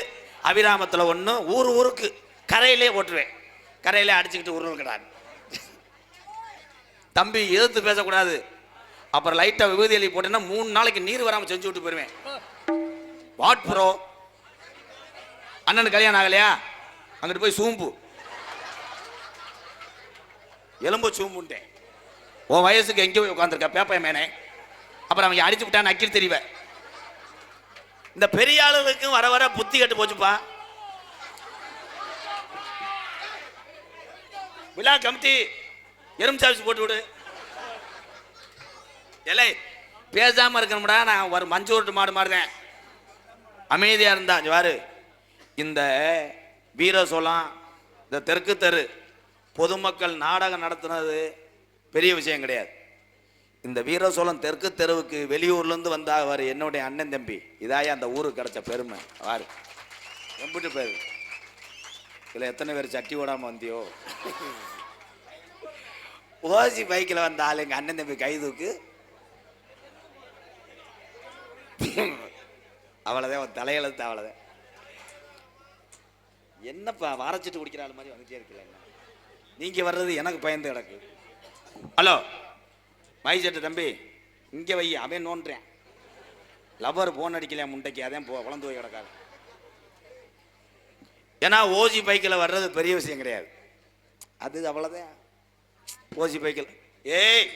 அபிராமத்தில் ஒன்று, ஊருக்கு கரையிலே ஓட்டுருவேன். கரையிலே அடிச்சுக்கிட்டு உருவக்கிறான். தம்பி எதிர்த்து பேசக்கூடாது. அப்புறம் லைட்டாக விபூதி எழுதி போட்டேன்னா 3 நாளைக்கு நீர் வராமல் செஞ்சு விட்டு போயிடுவேன். வாட் ப்ரோ, அண்ணனுக்கு கல்யாணம் ஆகலையா? அங்கிட்டு போய் சூம்பு. எலும்பு சூம்புண்டேன். உன் வயசுக்கு எங்கேயோ உட்காந்துருக்க பேப்பை மேனே. அப்புறம் அவங்க அடிச்சு விட்டான்னு அக்கில் தெரிவ. இந்த பெரிய ஆளுகளுக்கும் வர வர புத்தி கட்டு போச்சுப்பா. விழா கமிட்டி எறும்பு சாப்பிச்சு போட்டு விடு. எலை பேசாம இருக்கணும்டா. நான் ஒரு மஞ்சு ஓட்டு மாடு மாடுதேன். அமைதியா இருந்தா வாரு. இந்த வீர சோளம், இந்த தெற்கு தெரு பொதுமக்கள் நாடகம் நடத்துனது பெரிய விஷயம் கிடையாது. இந்த வீர சோளம் தெற்கு தெருவுக்கு வெளியூர்லேருந்து வந்தா அவர் என்னுடைய அண்ணன் தம்பி. இதாயா அந்த ஊருக்கு கிடைச்ச பெருமை. வாரு எம்பிட்டு பேர். இதில் எத்தனை பேர் சட்டி ஓடாமல் வந்தியோ. ஓசி பைக்கில் வந்த ஆள் எங்கள் அண்ணன் தம்பி கைதுக்கு அவ்வளோதான் தலையெழுத்து. அவ்வளோதான். என்னப்பா வாரச்சிட்டு குடிக்கிற ஆள் மாதிரி வந்துட்டே இருக்கல. நீங்கள் வர்றது எனக்கு பயந்து கிடக்கு. ஹலோ மைசெட்டு தம்பி இங்கே வை. அவன் நோன்றேன். Lower phone அடிக்கலையா முண்டைக்கு. அதான் வளர்ந்து போய் கிடக்காது. ஏன்னா ஓசி பைக்கில் வர்றது பெரிய விஷயம் கிடையாது. அது அவ்வளோதான். ஓசி பைக்கில் ஏய்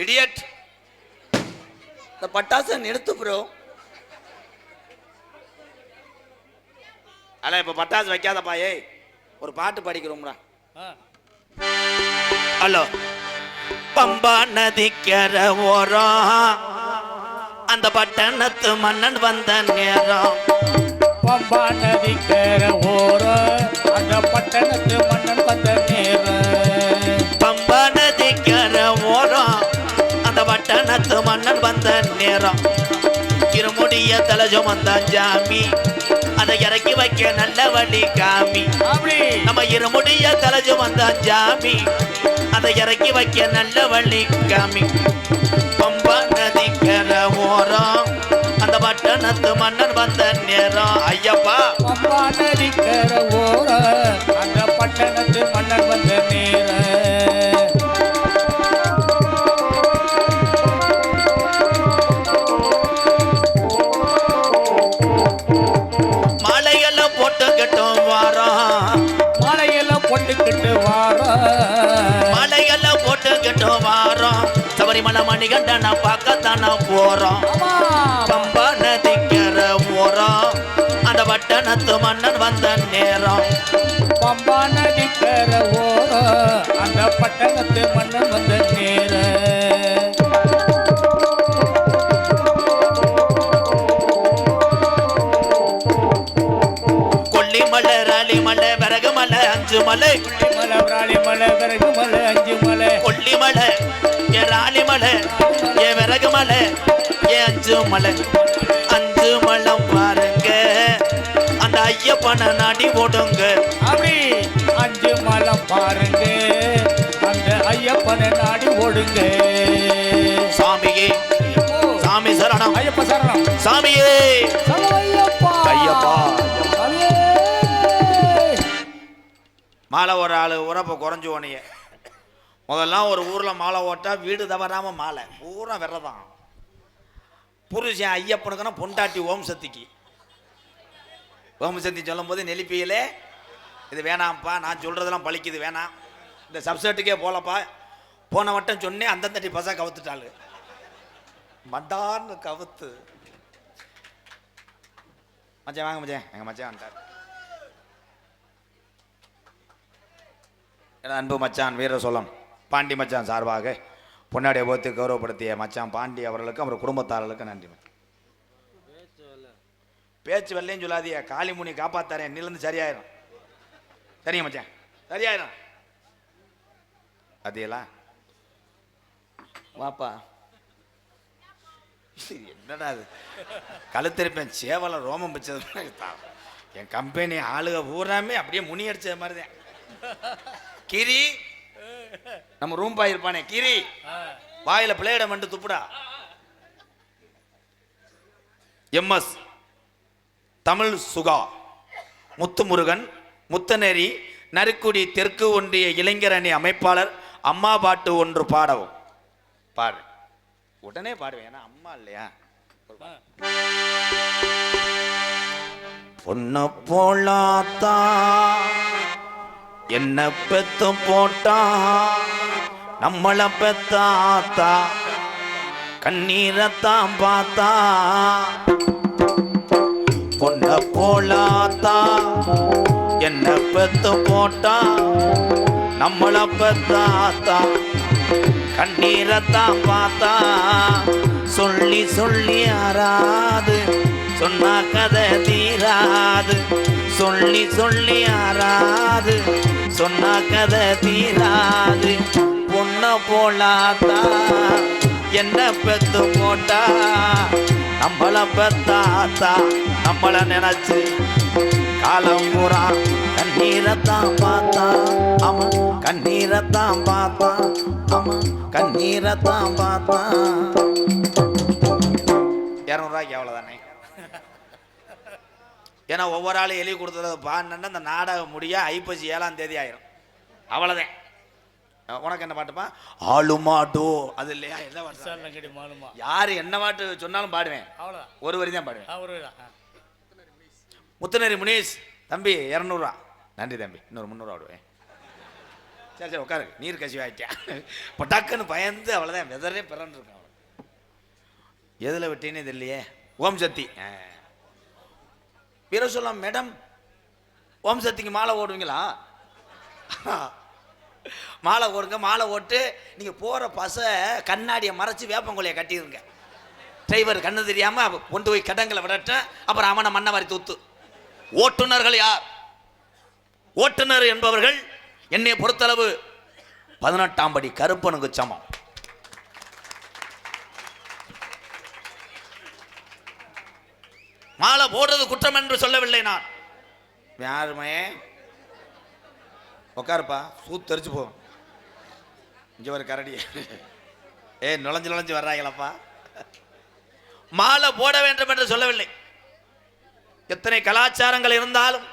இடியட் இந்த பட்டாசை நிறுத்து ப்ரோ. அல்ல இப்போ பட்டாசு வைக்காதப்பா. ஏய் ஒரு பாட்டு படிக்கிறோம்டா. ஹலோ பம்பா நதிக்கர ஓரம் அந்த பட்டணத்து மன்னன் வந்த நேரம். பம்பா நதிக்கர ஓரம் அந்த பட்டணத்து மன்னன் வந்த நேரம். பம்பா நதிக்கர ஓரம் அந்த பட்டணத்து மன்னன் வந்த நேரம். இருமுடிய தலஜம் வந்தான் ஜாமி அதை இறக்கி வைக்க நல்ல வழி காமி. நம்ம இருமுடிய தலஜம் வந்தான் ஜாமி அதை இறக்கி வைக்க நல்ல வழி காமி. பம்பா நதிக்கர ஓரம் அந்த பட்டணத்து மன்னன் வந்த நேரம். ஐயப்பா பம்பா நதிக்கர ஓரம் அந்த பட்டணத்து மன்னன் வந்த நேரம். மாலையெல்லாம் போட்டுக்கிட்டோம் வாரம். மாலையெல்லாம் போட்டுக்கிட்டு வாரம். மாலையெல்லாம் போட்டுக்கிட்டோம் வாரம். சபரிமலை மணிகண்டனை பார்க்கத்தானா போறோம். பம்பா நதிக்கர ஓரம் அந்த பட்டணத்து மன்னன் வந்த நேரம். பம்பா நதிக்கர ஓரம் அந்த பட்டணத்து மன்னன் வந்த நேரம். கொல்லிமலை ராலிமலை விறகுமலை அஞ்சு மலை. மலை ராலிமலை விறகுமலை அஞ்சு மலை. கொல்லிமலை ஏ ராலிமலை ஏ விறகுமலை ஏ அஞ்சு மலை. அஞ்சு மலம் பாருங்க அந்த ஐயப்பனை நாடி ஓடுங்க. அப்படி அஞ்சு மலம் பாருங்க அந்த ஐயப்பனை நாடி ஓடுங்க. சாமியே சாமி சரணம். ஐயப்ப சரணம். சாமியே ஐயப்பா ஐயப்பா. மாலை ஒரு ஆள் உரப்ப குறைஞ்சு ஓனைய. முதல்லாம் ஒரு ஊரில் மாலை ஓட்டா வீடு தவறாமல் மாலை பூரா விரதான். புருஷன் ஐயப்பனுக்குன்னா பொண்டாட்டி ஓம் சக்திக்கு. ஓம் சக்தி சொல்லும் போது நெலிப்பியிலே இது வேணாம்ப்பா நான் சொல்கிறதெல்லாம் பழிக்குது வேணாம் இந்த சப்செட்டுக்கே போகலப்பா. போன வட்டம் சொன்னேன் அந்தந்தட்டி பசா கவுத்துட்டாள். மண்டான்னு கவுத்து. மச்சான் வாங்க மச்சான். எங்கள் மச்சான் வந்துட்டார். அன்பு மச்சான் வீர சோளம் பாண்டி மச்சான் சார்பாக பொன்னாடியை போத்து கௌரவப்படுத்திய மச்சான் பாண்டி அவர்களுக்கு அவர் குடும்பத்தாரர்களுக்கு நன்றி. பேச்சு வரலன்னு சொல்லாதிய. காளிமுனி காப்பாத்தாரேன் இன்னிலேருந்து சரியாயிரும். சரிங்க மச்சான் சரியாயிரும். அதேலாம் வாப்பா. என்னடா அது கழுத்திருப்பேன் சேவலை ரோமம் வச்சது. என் கம்பெனி ஆளுக பூராமே அப்படியே முனி அடிச்சது மாதிரி தான். கிரி நம்ம ரூம் பாய் இருப்பானே கிரி வாயில பிளேட மண்டு துப்புடா. எம்எஸ் தமிழ் சுகா முத்துமுருகன் முத்தநேரி நறுக்குடி தெற்கு ஒன்றிய இளைஞர் அணி அமைப்பாளர். அம்மா பாட்டு ஒன்று பாடவும். பாடு உடனே பாடுவேன் ஏன்னா அம்மா இல்லையா. பொண்ண போலாத்தா என்ன பெத்து போட்டா நம்மள பெத்தாத்தா கண்ணீரத்தான் பார்த்தா பொண்ண போலாத்தா என்ன பெத்து போட்டா நம்மள பெத்தாத்தா கண்ணீரத்தான் பார்த்தா சொல்லி சொல்லி ஆறாது சொன்னா கதை தீராது சொல்லி சொல்லி ஆறாது சொன்னா கதை தீராது பொண்ண போலாத்தா என்ன பெத்து போட்டா நம்மள பெத்தாத்தா நம்மள நினைச்சு காலம் பூரா கண்ணீரத்தான் பார்த்தா ஆமா கண்ணீரத்தான் பார்த்தா ஆமா கண்ணீரத்தான் பார்த்தா 200 ரூபாய்க்கு அவ்வளோதானே. ஏன்னா ஒவ்வொரு ஆளும் எழுதி கொடுத்தது பாடினா அந்த நாடகம் முடிய ஐப்பசி 7ஆம் தேதி ஆயிரும். அவ்வளோதான். உனக்கு என்ன பாட்டுப்பா? ஆளுமாடோ அது இல்லையா? என்ன பாட்டு? யாரு என்ன பாட்டு சொன்னாலும் பாடுவேன். ஒரு வரி தான் பாடுவேன். முத்துநேரி முனீஷ் தம்பி 200 ரூபா. நன்றி தம்பி. இன்னொரு 300 ரூபா விடுவேன். சரி சரி உட்காரு. நீர் கசிவு ஆகிட்டேன். இப்போ டக்குன்னு பயந்து அவ்வளோதான் வெதரே பிறன்னு இருக்கேன். எதில் விட்டேன்னு தெரியலையே. ஓம் சக்தி வீர சொல்லலாம் மேடம். ஓம் சக்திக்கு மாலை ஓடுவீங்களா? மாலை ஓடுங்க. மாலை ஓட்டு நீங்கள் போகிற பசை கண்ணாடியை மறைச்சி வேப்பங்கொலையை கட்டிடுங்க. டிரைவர் கண்ணு தெரியாமல் கொண்டு போய் கடங்களை விடட்டேன். அப்புறம் அவனை மண்ணை வாரி தூத்து. ஓட்டுநர்கள் யார்? ஓட்டுநர் என்பவர்கள் என்னை பொறுத்தளவு 18ஆம் படி கருப்பனுக்கு சமம். மாலை போடுறது குற்றம் என்று சொல்லவில்லை நான். யாருமே உட்காருப்பா. சூத்தரிச்சு போ. இங்க ஒரு கரடி நுழைஞ்சு நுழைஞ்சு வர்றாங்களப்பா. மாலை போட வேண்டும் என்று சொல்லவில்லை. எத்தனை கலாச்சாரங்கள் இருந்தாலும்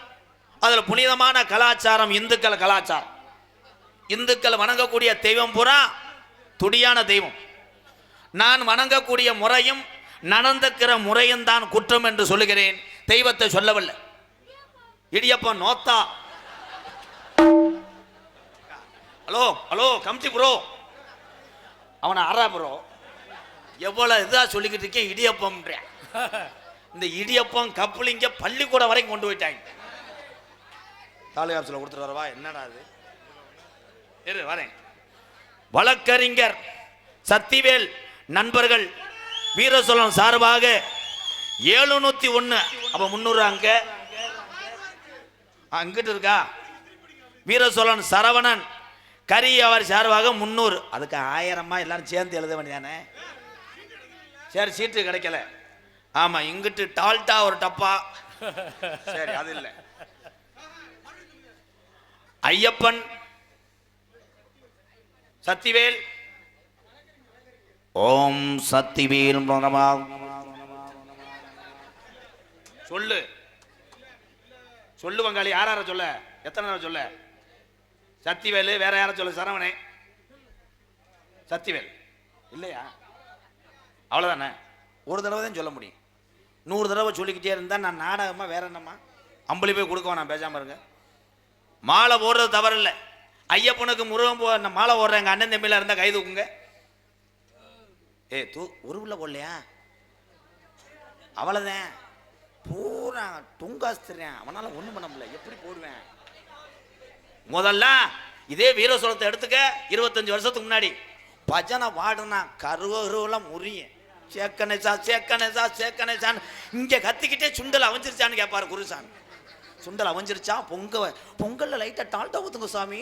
அதில் புனிதமான கலாச்சாரம் இந்துக்கள் கலாச்சாரம். இந்துக்கள் வணங்கக்கூடிய தெய்வம் பூரா துடியான தெய்வம். நான் வணங்கக்கூடிய முறையும் நடந்துக்கிற முறையும் தான் குற்றம் என்று சொல்லுகிறேன். தெய்வத்தை சொல்லவில்லை. இடியப்பன் நோத்தா. ஹலோ ஹலோ கம்சி ப்ரோ. அவனை அரா ப்ரோ. எவ்வளவு இதா சொல்லிக்கிட்டு இருக்கேன். இடியப்பம். இந்த இடியப்பம் கப்புளிங்க பள்ளிக்கூடம் வரைக்கும் கொண்டு போயிட்டாங்க. தாலுகா ஆஃபீஸில் கொடுத்துட்டு வரவா? என்னடா அது? இரு வரேன். வழக்கறிஞர் சத்திவேல் நண்பர்கள் வீரசோழன் சார்பாக 701. அப்ப 300 அங்க அங்கிட்டு இருக்கா. வீரசோழன் சரவணன் கரி அவர் சார்பாக 300. அதுக்கு 1000 எல்லாரும் சேர்ந்து எழுத வேண்டியதானே. சரி சீட்டு கிடைக்கல. ஆமா இங்கிட்டு டால்டா ஒரு டப்பா. சரி அது இல்லை. ஐயப்பன் சத்திவேல். ஓம் சத்திவேல் சொல்லு சொல்லு வங்காளி. யார சொல்ல? எத்தனை நேரம் சொல்ல? சத்திவேலு. வேற யார சொல்ல? சரவணே. சத்திவேல் இல்லையா? அவ்வளோதானே. ஒரு தடவை தான் சொல்ல முடியும். 100 தடவை சொல்லிக்கிட்டே இருந்தா நான் நாடகமா வேற என்னம்மா அம்பளி போய் கொடுக்க நான் பேசாம இருங்க. மாலை போடுறது தவறு இல்லை. ஐயப்பனுக்கு முருகன் மாலை போடுற எங்க அண்ணன் தம்பியில இருந்தா கை தூக்குங்க. ஒரு உள்ள போடலையா? அவ்வளவுதான். பூரா துங்காஸ்திரேன். அவனால ஒண்ணும் பண்ண முடியல. எப்படி போடுவேன்? முதல்ல இதே வீரசோழத்தை எடுத்துக்க. 25 வருஷத்துக்கு முன்னாடி பஜனை பாடுனா கருவெல்லாம் முறியும். சேக்கனேசா சேக்கனேசா சேக்கனேசான்னு இங்க கத்திக்கிட்டே சுண்டல் அவஞ்சிருச்சான்னு கேட்பாரு குருசாமி. சுண்டல் அவஞ்சிருச்சா? பொங்கல்ல லைட்டா டால்டா ஊத்துங்க சாமி.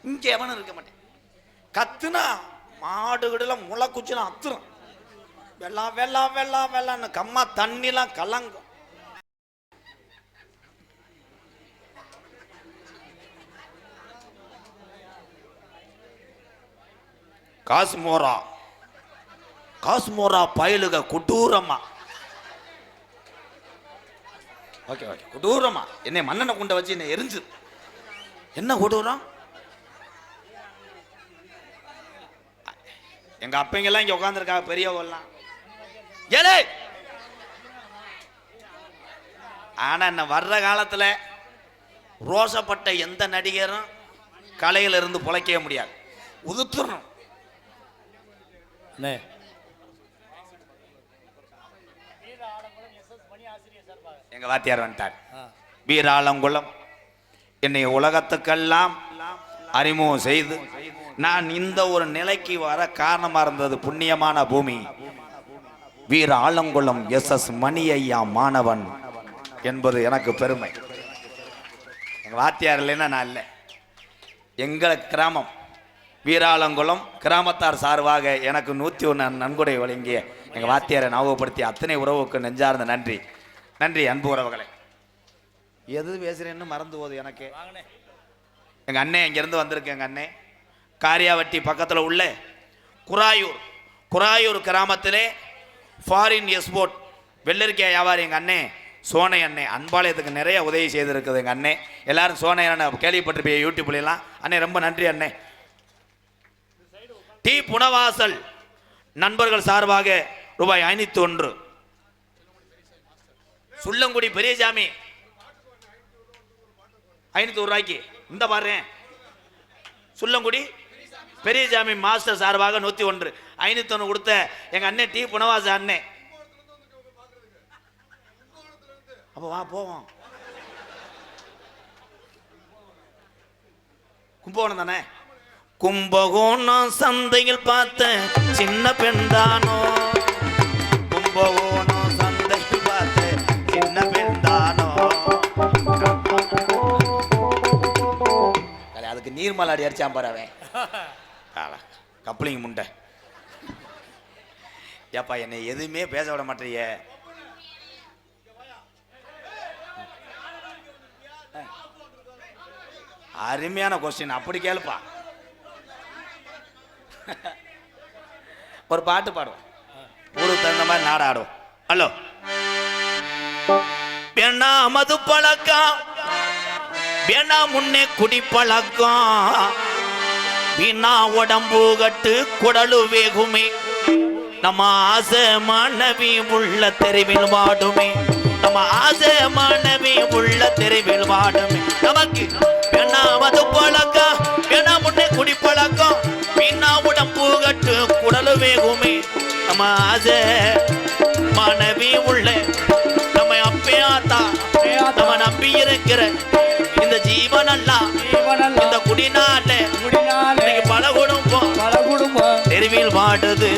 இங்க எவனும் இருக்க மாட்டேன். கத்துனா மாடுகடெல்லாம் முளை குச்சிலாம் அத்துரும். வெள்ளம் வெள்ளம் வெள்ளம் வெள்ளான்னு கம்மா தண்ணிலாம் கலங்கும். காசுமோரா காசுமோரா பயலுக கொடூரமா. ஓகே ஓகே கொடூரமா என்னை மண்ணெண்ணை குண்டை வச்சு என்னை எரிஞ்சு. என்ன கொடூரம்? எங்க அப்பங்கெல்லாம் இங்க உட்காந்துருக்காங்க பெரியவங்கெல்லாம். ஏலே ஆனா என்ன வர்ற காலத்துல ரோசப்பட்ட எந்த நடிகரும் கலையில இருந்து பொழைக்கவே முடியாது. உதுத்துறணும். அண்ணே எங்க வாத்தியார் வந்துட்டார். வீராளங்குளம் என்னை உலகத்துக்கெல்லாம் அறிமுகம் செய்து நான் இந்த ஒரு நிலைக்கு வர காரணமா இருந்தது புண்ணியமான பூமி வீர ஆலங்குளம் எஸ் மணி ஐயா மாணவன் என்பது எனக்கு பெருமை. எங்க வாத்தியார் இல்லைன்னா நான் இல்லை. எங்கள் கிராமம் வீராளங்குளம் கிராமத்தார் சார்பாக எனக்கு 101 நன்கொடை வழங்கிய எங்க வாத்தியாரை ஞாபகப்படுத்தி அத்தனை உறவுக்கு நெஞ்சார்ந்த நன்றி. நன்றி அன்பு உறவுகளை. எது பேசுறேன்னு மறந்து போகுது எனக்கு. எங்க அண்ணே இங்கிருந்து வந்திருக்கு. எங்க அண்ணே காரியாவட்டி பக்கத்தில் உள்ள குராயூர் கிராமத்திலே ஃபாரின் எக்ஸ்போர்ட் வெள்ளரிக்காய் வியாபாரி எங்கள் அண்ணே சோனை அண்ணே அன்பாலயத்துக்கு நிறைய உதவி செய்திருக்குது. எங்கள் அண்ணே எல்லாரும் சோனை அண்ணன் கேள்விப்பட்டிருப்பீங்க யூடியூப்லாம். அண்ணே ரொம்ப நன்றி அண்ணே. டி புனவாசல் நண்பர்கள் சார்பாக ரூபாய் 501. சுள்ளங்குடி பெரியசாமி 500 ரூபாய்க்கு இந்த பாரு. சுள்ளங்குடி பெரியசாமி மாஸ்டர் சார்பாக 101 501 கொடுத்த எங்க அண்ணன் டி புனவாச அண்ணே. அப்ப வா போவோம். கும்பகோணம் தானே? கும்பகோணம் சந்தையில் பார்த்த சின்ன பெண்தானோ, கும்பகோணம் சந்தையில் பார்த்த சின்ன பெண்தானோ. அதுக்கு நீர்மலாடி அடிச்சான் பாரு அவன். கப்ளிங் முண்டை. ஏப்பா என்னை எதுவுமே பேச விட மாட்டீங்க. அருமையான கொஸ்டின். அப்படி கேளுப்பா. ஒரு பாட்டு பாடுவோம். ஊருக்கு தகுந்த மாதிரி நாட ஆடுவோம். ஹலோ பெண்ணா மது பழக்கம், வேணா முன்னே குடி பழக்கம், வீணா உடம்பு கட்டு குடலு வேகுமே, நம்ம ஆசை மாணவி உள்ள தெருவில் வாடுமே, நம்ம ஆசை மாணவி உள்ள தெருவில் வாடுமே. நமக்கு வேணா மது பழக்கம், வேணா முன்னே குடி பழக்கம், வீணா உடம்பு கட்டு குடலு வேகுமே, நம்ம ஆசை மாணவி உள்ள நம்ம அப்பையாத்தா நம்ம நம்பி இருக்கிற இந்த ஜீவனெல்லாம் இந்த குடிநாள பல குடும்பம் தெருவில் வாடுது.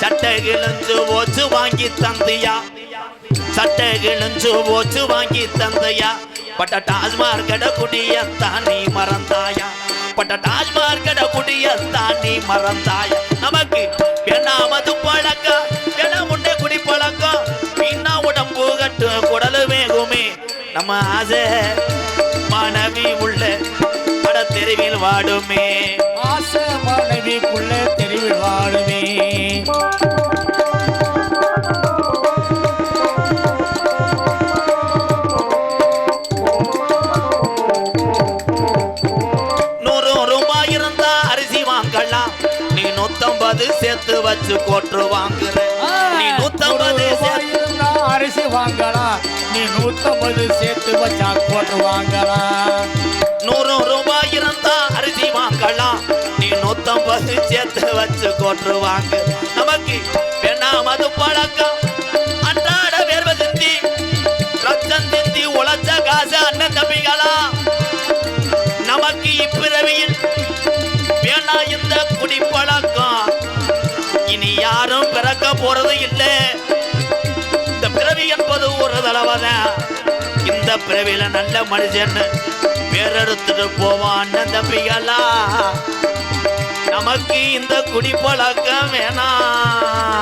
சட்டை கிழிஞ்சு போச்சு வாங்கி தந்தையா, சட்டை கிழிஞ்சு போச்சு வாங்கி தந்தையா, பட்ட டாஸ்மார்க்கட குடியத்தான் நீ மறந்தாயா, பட்ட டாஸ்மார்க்கட குடியத்தான் நீ மறந்தாயா. நமக்கு வேணா மது பழக்கம், வேணா முன்னே குடி பழக்கம், வீணா உடம்பு கட்டு குடலு வேகுமே, நம்ம ஆசை மனைவி உள்ள பட தெருவில் வாடுமே, ஆசை மனைவிக்குள்ள தெருவில் வாடுமே. நீ 150 சேர்த்து வச்சு கோட்டு வாங்குற, நீ 150 அரிசி வாங்கலாம், நீ 150 சேர்த்து வச்சா கோட்டு வாங்கலாம். 100 ரூபாய் இருந்தா அரிசி வாங்கலாம், நீ 150 சேர்த்து வச்சு கோட்டு வாங்க. நமக்கு வேணா மது பழக்கம், அன்றாட வேர்வை சிந்தி ரத்தம் சிந்தி உழைச்ச காசு அண்ணன் தம்பிகளா. நமக்கு இப்பிறவியில் வேணா இந்த குடி பழக்கம், இனி யாரும் பிறக்க போறது இல்லை. இந்த பிறவி என்பது ஒரு தடவைதான். இந்த பிறவியில நல்ல மனுஷன் வேறெடுத்துட்டு போவான் தம்பிகளா. நமக்கு இந்த குடி பழக்கம் வேண்டாம்.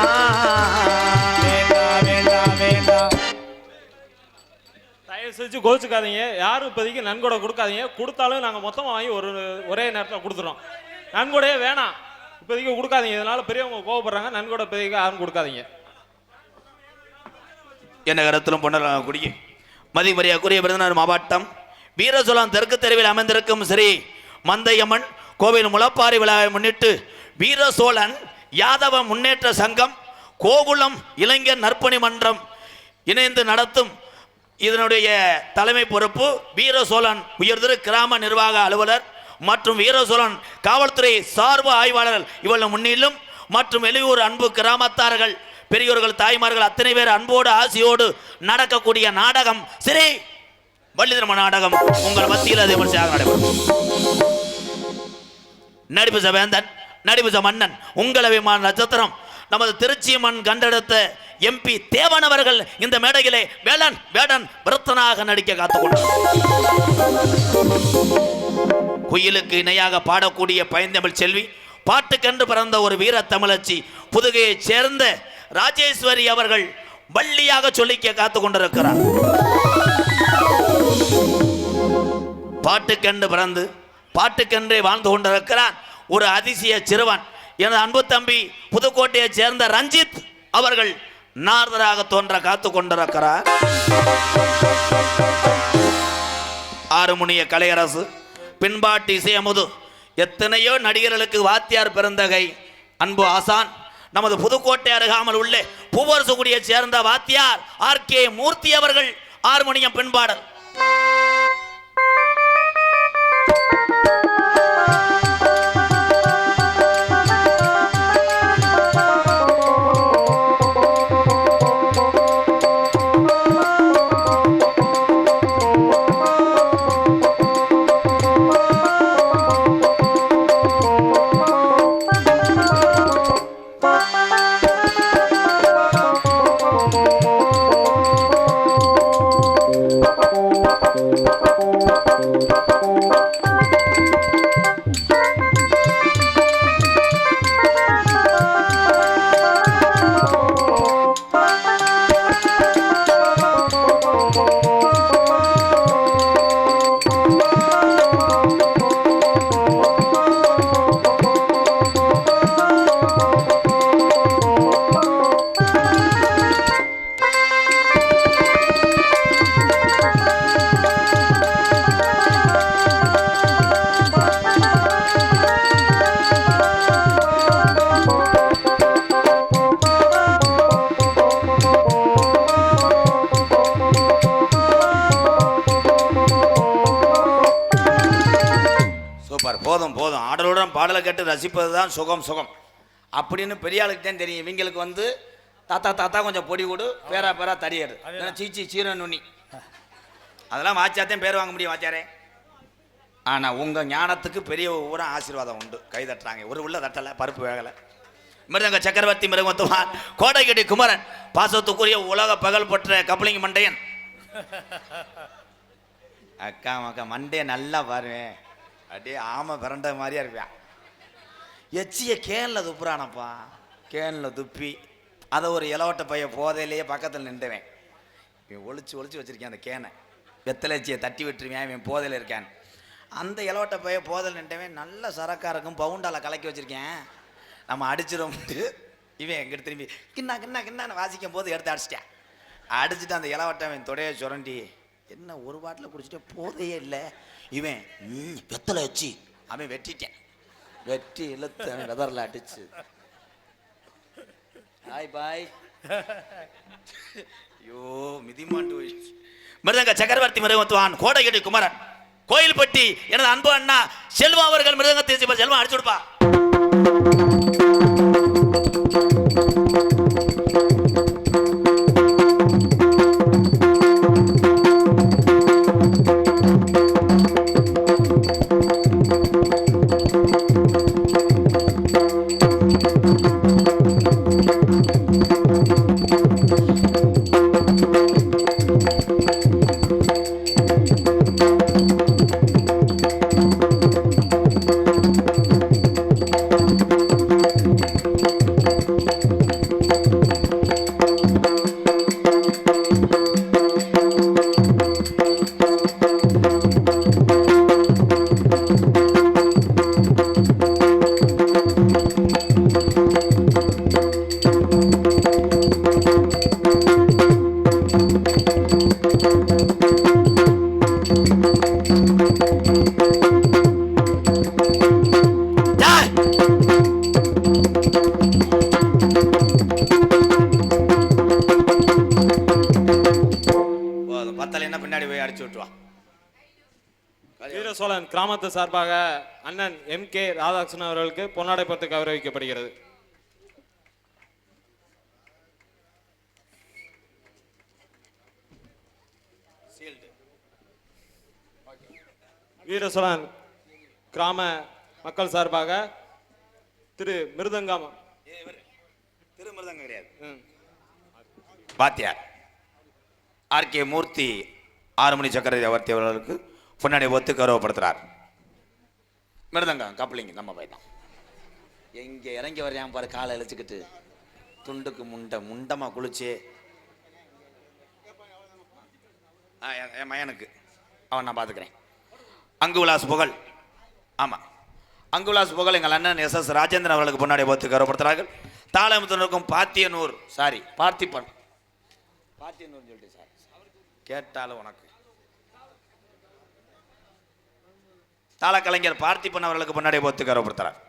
தயவு செஞ்சு கோச்சுக்காதீங்க. யாரும் இப்போதைக்கு நன்கொடை கொடுக்காதீங்க. கொடுத்தாலும் நாங்கள் மொத்தமாக வாங்கி ஒரே நேரத்தில் கொடுத்துறோம். நன்கொடையே வேணாம், இப்போதைக்கு கொடுக்காதீங்க. இதனால பெரியவங்க கோவப்படுறாங்க. நன்கொடை இப்போதைக்கு யாரும் கொடுக்காதீங்க. என்ன கருத்திலும் பொன்னலாம் குடிய மதிமரியாக்குரிய விருதுநகர் மாவட்டம் வீரசோழம் தெற்கு தெருவில் அமைந்திருக்கும் ஸ்ரீ மந்தையம்மன் கோவில் முளப்பாரி விழாவை முன்னிட்டு வீரசோழன் யாதவ முன்னேற்ற சங்கம் கோகுலம் இளைஞர் நற்பணி மன்றம் இணைந்து நடத்தும் இதனுடைய தலைமை பொறுப்பு வீரசோழன் உயர்திரு கிராம நிர்வாக அலுவலர் மற்றும் வீரசோழன் காவல்துறை சார்பு ஆய்வாளர்கள் இவர்கள் முன்னிலும் மற்றும் வெளியூர் அன்பு கிராமத்தார்கள் பெரியோர்கள் தாய்மார்கள் அத்தனை பேர் அன்போடு ஆசையோடு நடக்கக்கூடிய நாடகம் ஸ்ரீ வள்ளிதர்ம நாடகம் உங்கள் மத்தியில் அது விமர்சையாக நடைபெறும். நடிப்பு வேந்தன் நடிப்பு மன்னன் உங்கள் அபிமான நட்சத்திரம் நமது திருச்சி மண் கண்டெடுத்த MP தேவன் அவர்கள் இந்த மேடையிலே வேடன் வேடன் விருத்தனாக நடிக்க காத்துக்கொண்டார். குயிலுக்கு இணையாக பாடக்கூடிய பைந்தமிழ் செல்வி, பாட்டுக்கென்று பிறந்த ஒரு வீர தமிழச்சி புதுகையைச் சேர்ந்த ராஜேஸ்வரி அவர்கள் வள்ளியாக சொல்லிக்க காத்து கொண்டிருக்கிறார். பாட்டுக்கென்று பிறந்து பாட்டுக்கென்றே வாழ்ந்து கொண்டிருக்கிறார் ஒரு அதிசய சிறுவன். எனது அன்பு தம்பி புதுக்கோட்டையைச் சேர்ந்த ரஞ்சித் அவர்கள் நாரதராக தோன்ற காத்து கொண்டிருக்கிறார். ஆறுமுனிய கலையரசு, பின்பாட்டு இசையமுது, எத்தனையோ நடிகர்களுக்கு வாத்தியார் பிறந்தகை அன்பு ஆசான் நமது புதுக்கோட்டை அருகாமல் உள்ள பூவரசுகுடியை சேர்ந்த வாத்தியார் RK மூர்த்தி அவர்கள் ஹார்மோனியம் பின்பாடல். போதும் போதும், ஆடலுடன் பாடலை கேட்டு ரசிப்பது தான் சுகம் சுகம் அப்படின்னு பெரிய ஆளுக்கு தான் தெரியும். இவங்களுக்கு வந்து தாத்தா தாத்தா கொஞ்சம் பொடி கொடு, பேரா பேரா தடியாரு, சீச்சி சீர நுண்ணி, அதெல்லாம் வாச்சாத்தையும் பேர் வாங்க முடியும் வாச்சாரே. ஆனால் உங்கள் ஞானத்துக்கு பெரிய ஊரம் ஆசீர்வாதம் உண்டு, கை தட்டுறாங்க. ஒரு உள்ள தட்டலை, பருப்பு வேகலை. மிருதங்க சக்கரவர்த்தி மிருகத்துவான் கோடைக்கடி குமரன், பாசத்துக்குரிய உலக பகல் பெற்ற கப்பலிங்க மண்டையன். அக்கா மக்கா மண்டைய நல்லா பாருவேன், அப்படியே ஆமை பிறண்ட மாதிரியா இருப்பேன். எச்சிய கேனில் துப்புறானப்பா, கேனில் துப்பி அதை ஒரு இலவட்ட பைய போதையிலேயே பக்கத்தில் நின்றுவேன். இவன் ஒளிச்சு ஒளிச்சு வச்சிருக்கேன் அந்த கேனை, வெத்தலைச்சியை தட்டி விட்டுருவேன். இவன் போதையில் இருக்கான். அந்த இலவட்ட பைய போதையில் நின்றுவேன். நல்ல சரக்காக இருக்கும், பவுண்டால கலக்கி வச்சிருக்கேன். நம்ம அடிச்சிடும்ட்டு இவன் எங்கிட்ட திரும்பி கிண்ணா கிண்ணா கிண்ணான்னு வாசிக்கும் போது எடுத்து அடிச்சிட்டேன். அடிச்சுட்டு அந்த இலவட்டவன் தொடையை சுரண்டி, என்ன ஒரு பாட்டில் குடிச்சிட்டே போதையே இல்லை. இவன் வெத்தலை வச்சு அவன் வெட்டிட்டேன், வெட்டி இழுத்து வெதரில் அடிச்சு பாய் பாய். ஐயோ மிதிமாண்டு மிருதங்க சக்கரவர்த்தி மிருகத்துவான் கோடையடி குமரன் கோயில்பட்டி எனது அன்பு அண்ணா செல்வா அவர்கள் மிருதங்கத்தை செல்வம் அடிச்சு கொடுப்பா. கிராமத்து சார்பாக அண்ணன் MK ராதாகிருஷ்ணன் அவர்களுக்கு பொன்னாடை போர்த்தி கௌரவிக்கப்படுகிறது. வீரசோழன் கிராம மக்கள் சார்பாக திரு மிருதங்கம் திருமிருதங்க கிடையாது, பாத்தியார் RK மூர்த்தி 6 மணி சக்கரவர்த்தி அவர்த்தி அவர்களுக்கு பொன்னாடை ஒத்து கௌரவப்படுத்துறார். மிருதங்கம் கப்ளிங் நம்ம போயிட்டான். எங்கே இறங்கி வரையான் பாரு, காலை இழைச்சிக்கிட்டு துண்டுக்கு முண்டமாக குளிச்சு. என் மயனுக்கு அவன் நான் பார்த்துக்கிறேன். அங்குவிலாஸ் புகழ், ஆமாம் அங்குவிலாஸ் புகழ் எங்கள் அண்ணன் SS ராஜேந்திரன் அவர்களுக்கு பொன்னாடை ஒத்து கௌரவப்படுத்துகிறார்கள். தாளமுத்தினருக்கும் பார்த்திபன் சொல்லிட்டு சார் கேட்டாலும் உனக்கு தாளக்கலைஞர் பார்த்திபன் அவர்களுக்கு பொன்னாடை ஒத்து கௌரவப்படுத்துகிறார்.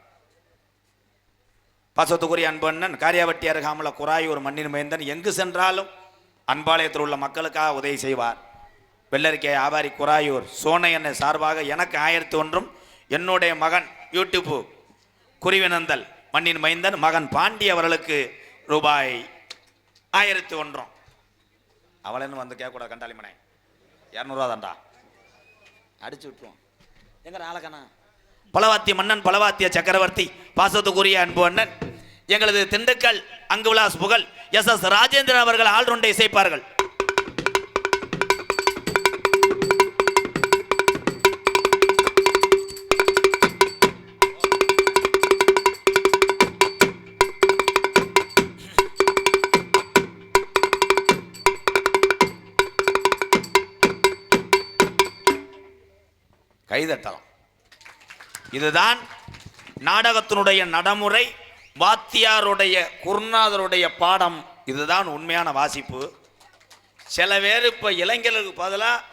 பாசத்துக்குரிய அன்பண்ணன் காரியாவட்டி அருகாமல குராயூர் மண்ணின் மைந்தன், எங்கு சென்றாலும் அன்பாலயத்தில் உள்ள மக்களுக்காக உதவி செய்வார். வெள்ளரிக்கை வியாபாரி குராயூர் சோனையனை சார்பாக எனக்கு 1001, என்னுடைய மகன் யூடியூப் குருவினந்தல் மண்ணின் மைந்தன் மகன் பாண்டி அவர்களுக்கு ரூபாய் 1001. அவளன்னு வந்து கேட்கக்கூடாது, கண்டாளிமனை 200 தான்டா அடிச்சு விட்டுருவோம். எங்க நாளக்கண்ணா பலவாத்திய மன்னன் பலவாத்திய சக்கரவர்த்தி பாசத்துக்குரிய அன்பு அண்ணன் எங்களது திண்டுக்கல் அங்குவிலாஸ் புகழ் SS ராஜேந்திரன் அவர்கள் ஆல்ரவுண்டை இசைப்பார்கள். கைதட்டலாம். இதுதான் நாடகத்தினுடைய நடைமுறை, வாத்தியாருடைய குருநாதருடைய பாடம். இதுதான் உண்மையான வாசிப்பு. சில பேர் இப்போ இளைஞர்களுக்கு பதிலாக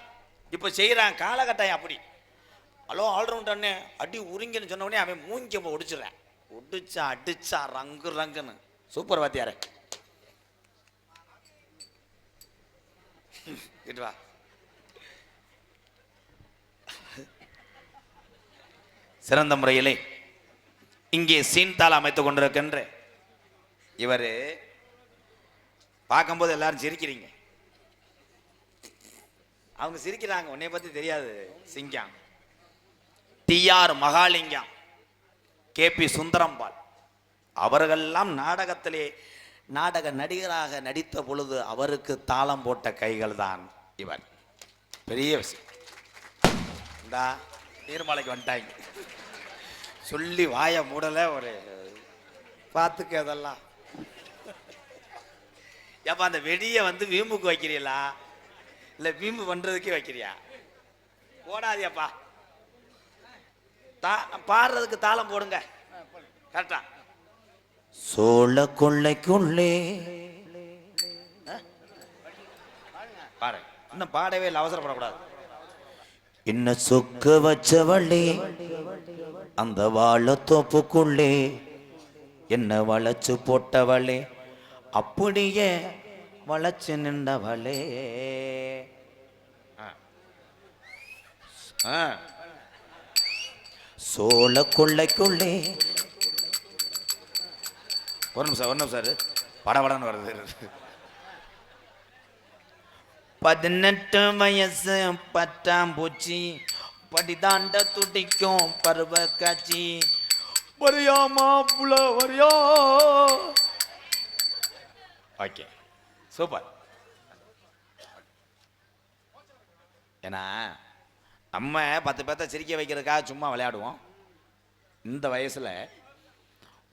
இப்போ செய்கிறான் காலகட்டாயம் அப்படி. ஹலோ ஆல்ரவுண்டர்னே அடி உரிங்கன்னு சொன்ன உடனே அவன் மூங்கி ஒடிச்சிடுறேன். அடிச்சா ரங்குன்னு. சூப்பர் வாத்தியாரே, வா. சிறந்த முறையிலே இங்கே சீன்தால் அமைத்துக் கொண்டிருக்கின்ற இவர் பார்க்கும்போது எல்லாரும் சிரிக்கிறீங்க. அவங்க சிரிக்கிறாங்க, உன்னை பத்தி தெரியாது. சிங்கம் TR மகாலிங்கம், KP சுந்தரம்பாள் அவர்களெல்லாம் நாடகத்திலே நாடக நடிகராக நடித்த பொழுது அவருக்கு தாளம் போட்ட கைகள் தான் இவர். பெரிய விஷயம். இந்த நீர்மலைக்கு வந்துட்டாங்க சொல்லி வாய மூடல ஒரு பார்த்துக்க. அதெல்லாம் ஏப்பா அந்த வெடியை வந்து வீம்புக்கு வைக்கிறீங்களா இல்லை வீம்பு பண்ணுறதுக்கே வைக்கிறியா? போடாதியாப்பா, பாடுறதுக்கு தாளம் போடுங்க கரெக்டா. சோழ கொள்ளைக்குள்ளே பாரு, இன்னும் பாடவே இல்லை, அவசரப்படக்கூடாது. என்ன சொக்க வச்சவளே அந்த வாழத்தோப்புக்குள்ளே என்ன வளைச்சு போட்டவளே அப்படியே வளைச்சு நின்றவளே. சோழ கொள்ளைக்குள்ளே ஒரு நிமிஷம் சார் படபடன்னு வருது. 18 வயசு பட்டாம்பூச்சி படிதாண்ட துடிக்கும் பருவ காட்சி. வரியா மாப்புல வரியா. Okay super. ஏன்னா நம்ம 10 பேர்த்த சிரிக்க வைக்கிறதுக்காக சும்மா விளையாடுவோம். இந்த வயசுல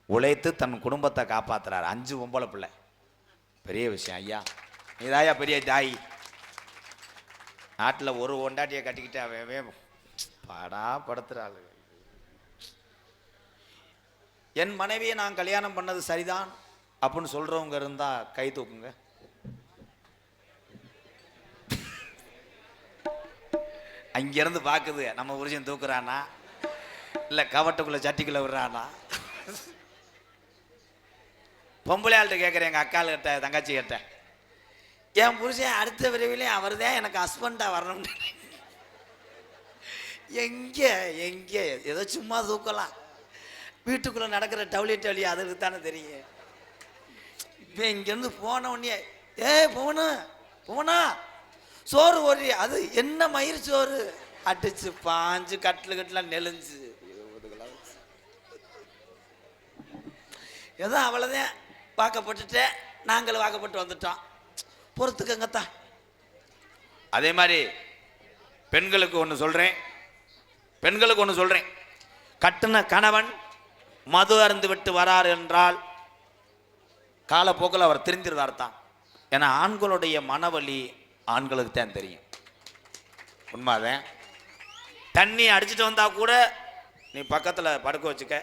உழைத்து தன் குடும்பத்தை காப்பாத்துறாரு. 5 பொம்பளை பிள்ளை, பெரிய விஷயம் ஐயா. நீதாயா பெரிய தாய். நாட்டில் ஒரு ஒண்டாட்டியை கட்டிக்கிட்டு அவன் பாடா படுத்துறாள். என் மனைவியை நான் கல்யாணம் பண்ணது சரிதான் அப்படின்னு சொல்றவங்க இருந்தா கை தூக்குங்க. அங்கிருந்து பாக்குது நம்ம புருஷன் தூக்குறானா இல்ல கவட்டுக்குள்ள சட்டிக்குள்ள விடுறானா. பொம்பளை ஆள்கிட்ட கேட்குறேன், எங்கள் அக்காள் கிட்ட தங்கச்சி கிட்ட, என் புருஷன் அடுத்த விரைவிலே அவர் தான் எனக்கு ஹஸ்பண்டாக வரணும். எங்கே எங்கே ஏதோ சும்மா தூக்கலாம், வீட்டுக்குள்ளே நடக்கிற டவுலியட் வழி அதுக்கு தானே தெரியும். இப்போ இங்கேருந்து போன உடனே போனா சோறு ஓடி, அது என்ன மயிர் சோறு அடிச்சு பாஞ்சு கட்டலாம் நெளிஞ்சு ஏதோ அவ்வளோதான். வாக்கப்பட்டுட்டு நாங்கள் வாக்கப்பட்டு வந்துட்டோம், பொறுத்துக்கங்கத்தான். அதே மாதிரி பெண்களுக்கு ஒன்று சொல்கிறேன், கட்டின கணவன் மது அருந்து விட்டு வரார் என்றால் காலப்போக்கில் அவர் தெரிஞ்சிருந்தார் தான். ஏன்னா ஆண்களுடைய மனவலி ஆண்களுக்கு தான் தெரியும். உண்மைதான். தண்ணி அடிச்சுட்டு வந்தா கூட நீ பக்கத்தில் படுக்க வச்சுக்க,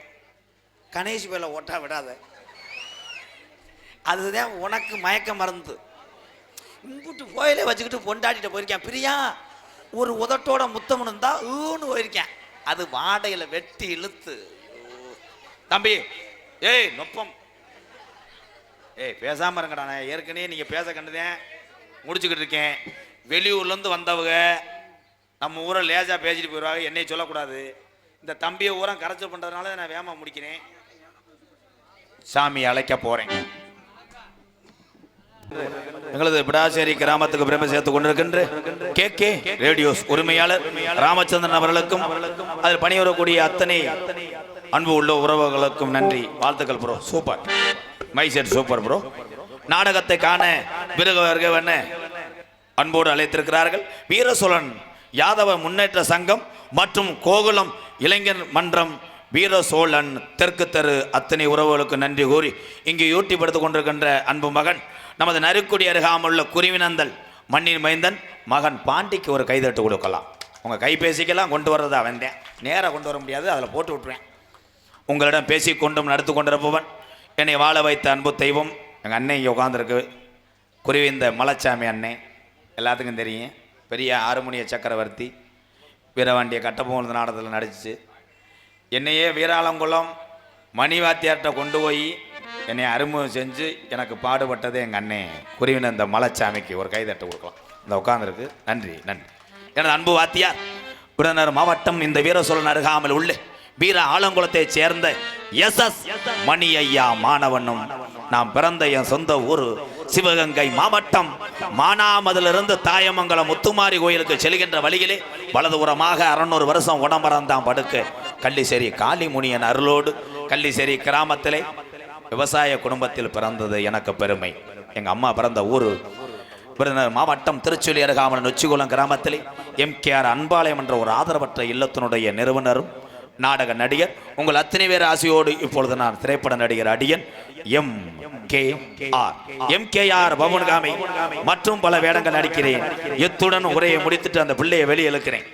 கணேஷ் பேல ஓட்டா விடாத, அதுதான் உனக்கு மயக்க மருந்து. இங்கிட்டு கோயிலே வச்சுக்கிட்டு பொண்டாட்டிட்ட போயிருக்கேன் பிரியா, ஒரு உதட்டோட முத்தம் இருந்தா ஊன்னு போயிருக்கேன், அது வாடையில் வெட்டி இழுத்து. தம்பி ஏய் நொப்பம், பேசாமல் இருங்கடா. நான் ஏற்கனவே நீங்கள் பேச கண்டுதேன் முடிச்சுக்கிட்டு இருக்கேன். வெளியூர்லேருந்து வந்தவங்க நம்ம ஊரை லேசாக பேசிட்டு போயிடுவாங்க, என்னையை சொல்லக்கூடாது. இந்த தம்பியை ஊரம் கரைச்சல் பண்ணுறதுனால நான் வேகமாக முடிக்கிறேன். சாமி அழைக்க போகிறேன். எங்களது பிடாசேரி கிராமத்துக்கு பெருமை சேர்த்து கொண்டிருக்கின்ற கே ரேடியோஸ் உரிமையாளர் ராமச்சந்திரன் அவர்களுக்கும் அதில் பணியுறக்கூடிய அத்தனை அன்பு உள்ள உறவுகளுக்கும் நன்றி, வாழ்த்துக்கள் ப்ரோ. Super மைசெட் super bro. நாடகத்தை காண விருகவர்கவன அன்போடு அழைத்திருக்கிறார்கள் வீரசோழன் யாதவ முன்னேற்ற சங்கம் மற்றும் கோகுலம் இளைஞர் மன்றம், வீரசோழன் தெற்கு தெரு அத்தனை உறவுகளுக்கு நன்றி கூறி இங்கு யூட்டிப்படுத்திக் கொண்டிருக்கின்ற அன்பு மகன் நமது நரிக்குடி அருகாமுள்ள குருவினந்தல் மண்ணின் மைந்தன் மகன் பாண்டிக்கு ஒரு கைதட்டு கொடுக்கலாம். உங்கள் கைபேசிக்கெல்லாம் கொண்டு வர்றதா வந்தேன், நேராக கொண்டு வர முடியாது, அதில் போட்டு விட்டுருவேன். உங்களிடம் பேசி கொண்டும் நடத்து கொண்டிருப்பவன் என்னை வாழ வைத்த அன்பு தெய்வம் எங்கள் அண்ணன் இங்கே உட்காந்துருக்கு, குருவிந்த மலைச்சாமி அண்ணன், எல்லாத்துக்கும் தெரியும். பெரிய ஆறுமுனிய சக்கரவர்த்தி வீரவாண்டிய கட்டபொம்மன் நாடகத்தில் நடிச்சு என்னையே வீராளங்குளம் மணிவாத்தியார்கிட்ட கொண்டு போய் என்னை அறிமுகம் செஞ்சு எனக்கு பாடுபட்டதே எங்கள் அண்ணன் குருவின இந்த மலைச்சாமிக்கு ஒரு கைதட்டு கொடுக்கலாம். இந்த உட்காந்துருக்கு, நன்றி நன்றி. எனது அன்பு வாத்தியார் விருதுநகர் மாவட்டம் இந்த வீரசோழன் அருகாமல் உள்ள வீர ஆலங்குளத்தை சேர்ந்த எஸ் மணி ஐயா மாணவனும் நாம் பிறந்த என் சொந்த ஊர் சிவகங்கை மாவட்டம் மானாமதிலிருந்து தாயமங்கலம் முத்துமாரி கோயிலுக்கு செல்கின்ற வழியிலே வலதுபுறமாக 600 வருஷம் உடம்பரந்தான் படுக்க கள்ளிசேரி காளிமுனியன் அருளோடு கள்ளிசேரி கிராமத்திலே விவசாய குடும்பத்தில் பிறந்தது எனக்கு பெருமை. எங்கள் அம்மா பிறந்த ஊர் விருதுநகர் மாவட்டம் திருச்சுழி அருகாமல் நொச்சிகுளம் கிராமத்திலே எம்கேஆர் அன்பாலயம் என்ற ஒரு ஆதரவற்ற இல்லத்தினுடைய நிறுவனரும் நாடக நடிகர். உங்கள் அத்தனை பேர் ஆசையோடு இப்பொழுது நான் திரைப்பட நடிகர் அடியன் எம்கேஆர் பவன்காமி மற்றும் பல வேடங்கள் நடிக்கிறேன். இத்துடன் உரையை முடித்துட்டு அந்த பிள்ளையை வெளியே இழுக்கிறேன்.